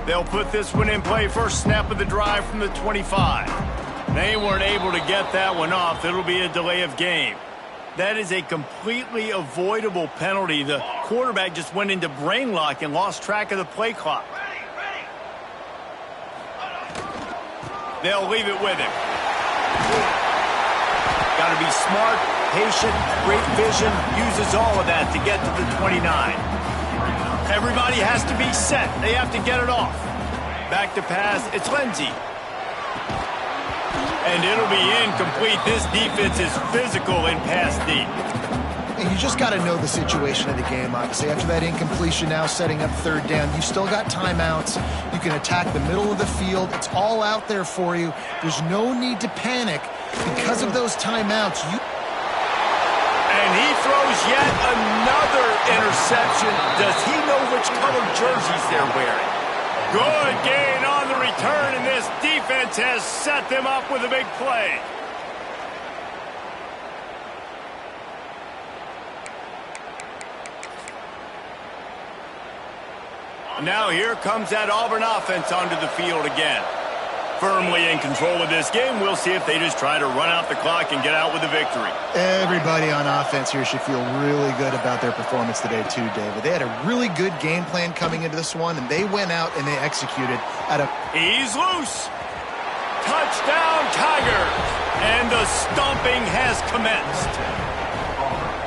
They'll put this one in play. First snap of the drive from the 25. They weren't able to get that one off. It'll be a delay of game. That is a completely avoidable penalty. The quarterback just went into brain lock and lost track of the play clock. They'll leave it with him. Got to be smart, patient, great vision. Uses all of that to get to the 29. Everybody has to be set. They have to get it off. Back to pass. It's Lindsey. And it'll be incomplete. This defense is physical in pass deep. And you just got to know the situation of the game, obviously. After that incompletion, now setting up third down, you still got timeouts. You can attack the middle of the field. It's all out there for you. There's no need to panic because of those timeouts. And he throws yet another interception. Does he know which color jerseys they're wearing? Good gain on the return, and this defense has set them up with a big play. Now here comes that Auburn offense onto the field again. Firmly in control of this game. We'll see if they just try to run out the clock and get out with a victory. Everybody on offense here should feel really good about their performance today too, David. They had a really good game plan coming into this one, and they went out and they executed at a... He's loose. Touchdown Tigers. And the stomping has commenced.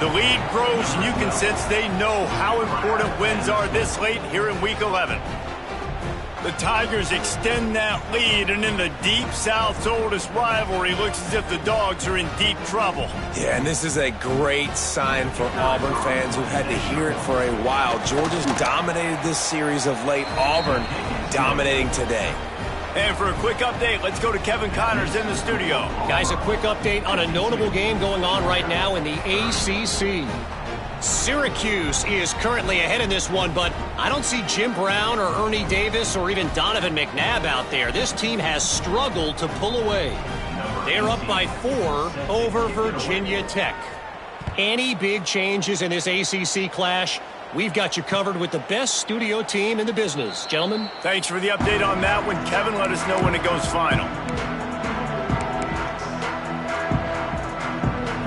The lead grows, and you can sense they know how important wins are this late here in Week 11. The Tigers extend that lead, and in the Deep South's oldest rivalry, looks as if the Dogs are in deep trouble. Yeah, and this is a great sign for Auburn fans who've had to hear it for a while. Georgia's dominated this series of late. Auburn dominating today. And for a quick update, let's go to Kevin Connors in the studio. Guys, a quick update on a notable game going on right now in the ACC. Syracuse is currently ahead in this one, but I don't see Jim Brown or Ernie Davis or even Donovan McNabb out there. This team has struggled to pull away. They're up by 4 over Virginia Tech. Any big changes in this ACC clash? We've got you covered with the best studio team in the business. Gentlemen. Thanks for the update on that one. Kevin, let us know when it goes final.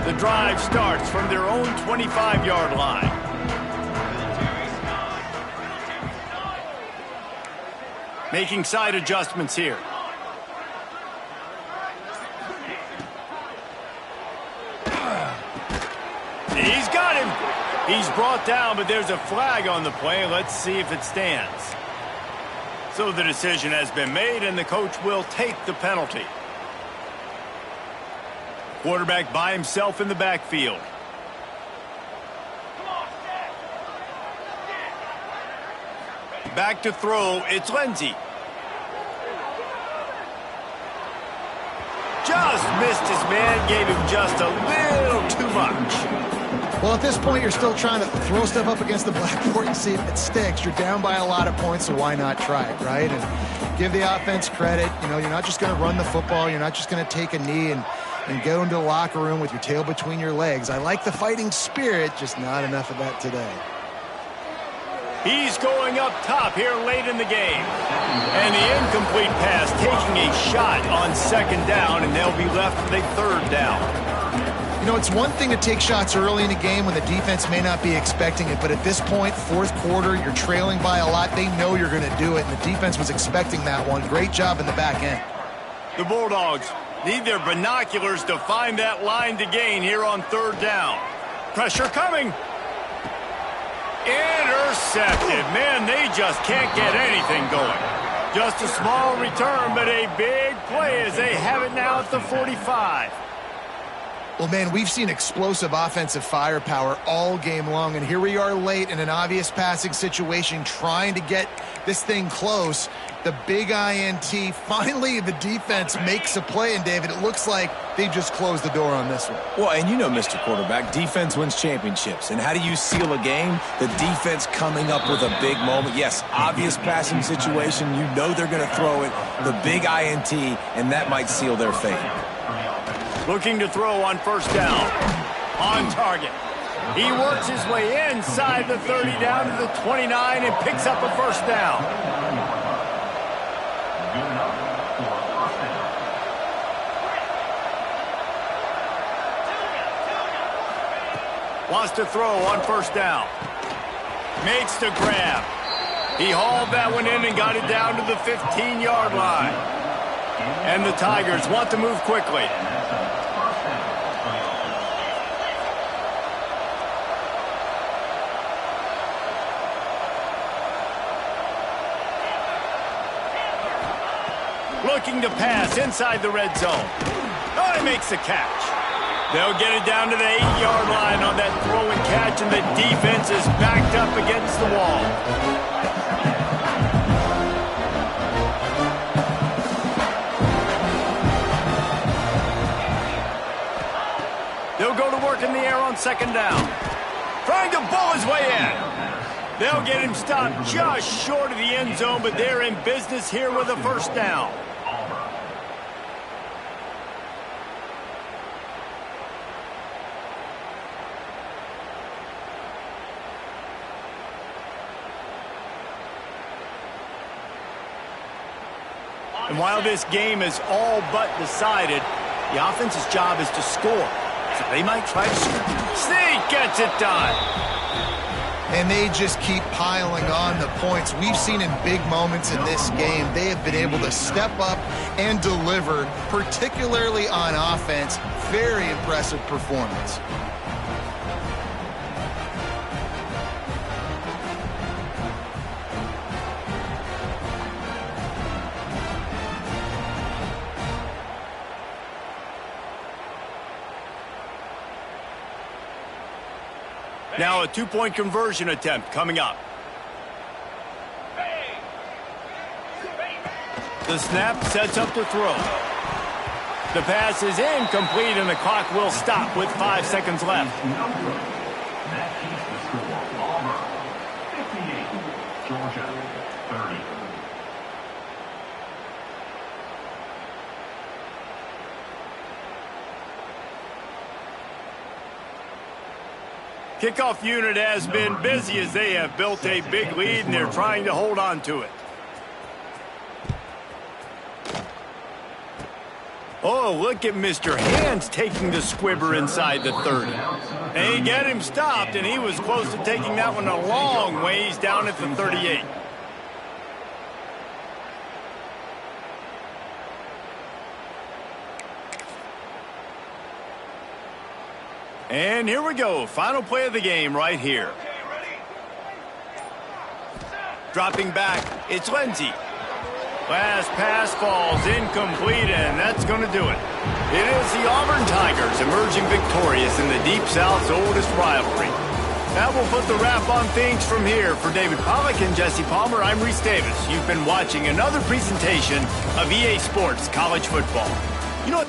The drive starts from their own 25-yard line. Making side adjustments here. He's got him. He's brought down, but there's a flag on the play. Let's see if it stands. So the decision has been made, and the coach will take the penalty. Quarterback by himself in the backfield. Back to throw, it's Lindsey. Just missed his man, gave him just a little too much. Well, at this point, you're still trying to throw stuff up against the blackboard and see if it sticks. You're down by a lot of points, so why not try it, right? And give the offense credit. You know, you're not just going to run the football. You're not just going to take a knee and go into the locker room with your tail between your legs. I like the fighting spirit, just not enough of that today. He's going up top here late in the game. And the incomplete pass taking a shot on second down, and they'll be left with a third down. You know, it's one thing to take shots early in a game when the defense may not be expecting it, but at this point, fourth quarter, you're trailing by a lot. They know you're going to do it, and the defense was expecting that one. Great job in the back end. The Bulldogs need their binoculars to find that line to gain here on third down. Pressure coming. Intercepted. Man, they just can't get anything going. Just a small return, but a big play as they have it now at the 45. Well, man, we've seen explosive offensive firepower all game long, and here we are late in an obvious passing situation trying to get this thing close. The big INT, finally the defense makes a play, and David, it looks like they just closed the door on this one. Well, and you know, Mr. Quarterback, defense wins championships. And how do you seal a game? The defense coming up with a big moment. Yes, obvious passing situation. You know they're going to throw it. The big INT, and that might seal their fate. Looking to throw on first down. On target. He works his way inside the 30 down to the 29 and picks up a first down. Wants to throw on first down. Makes the grab. He hauled that one in and got it down to the 15-yard line. And the Tigers want to move quickly. Looking to pass inside the red zone. Oh, he makes the catch. They'll get it down to the 8-yard line on that throw and catch, and the defense is backed up against the wall. They'll go to work in the air on second down. Trying to bull his way in. They'll get him stopped just short of the end zone, but they're in business here with a first down. And while this game is all but decided, the offense's job is to score. So they might try to score. Sneak gets it done. And they just keep piling on the points. We've seen in big moments in this game, they have been able to step up and deliver, particularly on offense. Very impressive performance. Now a two-point conversion attempt coming up. The snap sets up to throw. The pass is incomplete and the clock will stop with 5 seconds left. That keeps the score. Auburn 58, Georgia 30. Kickoff unit has been busy as they have built a big lead and they're trying to hold on to it. Oh, look at Mr. Hands taking the squibber inside the 30. They get him stopped, and he was close to taking that one a long ways down at the 38. And here we go. Final play of the game right here. Dropping back, it's Lindsey. Last pass falls incomplete, and that's going to do it. It is the Auburn Tigers emerging victorious in the Deep South's oldest rivalry. That will put the wrap on things from here. For David Pollack and Jesse Palmer, I'm Reese Davis. You've been watching another presentation of EA Sports College Football. You know what?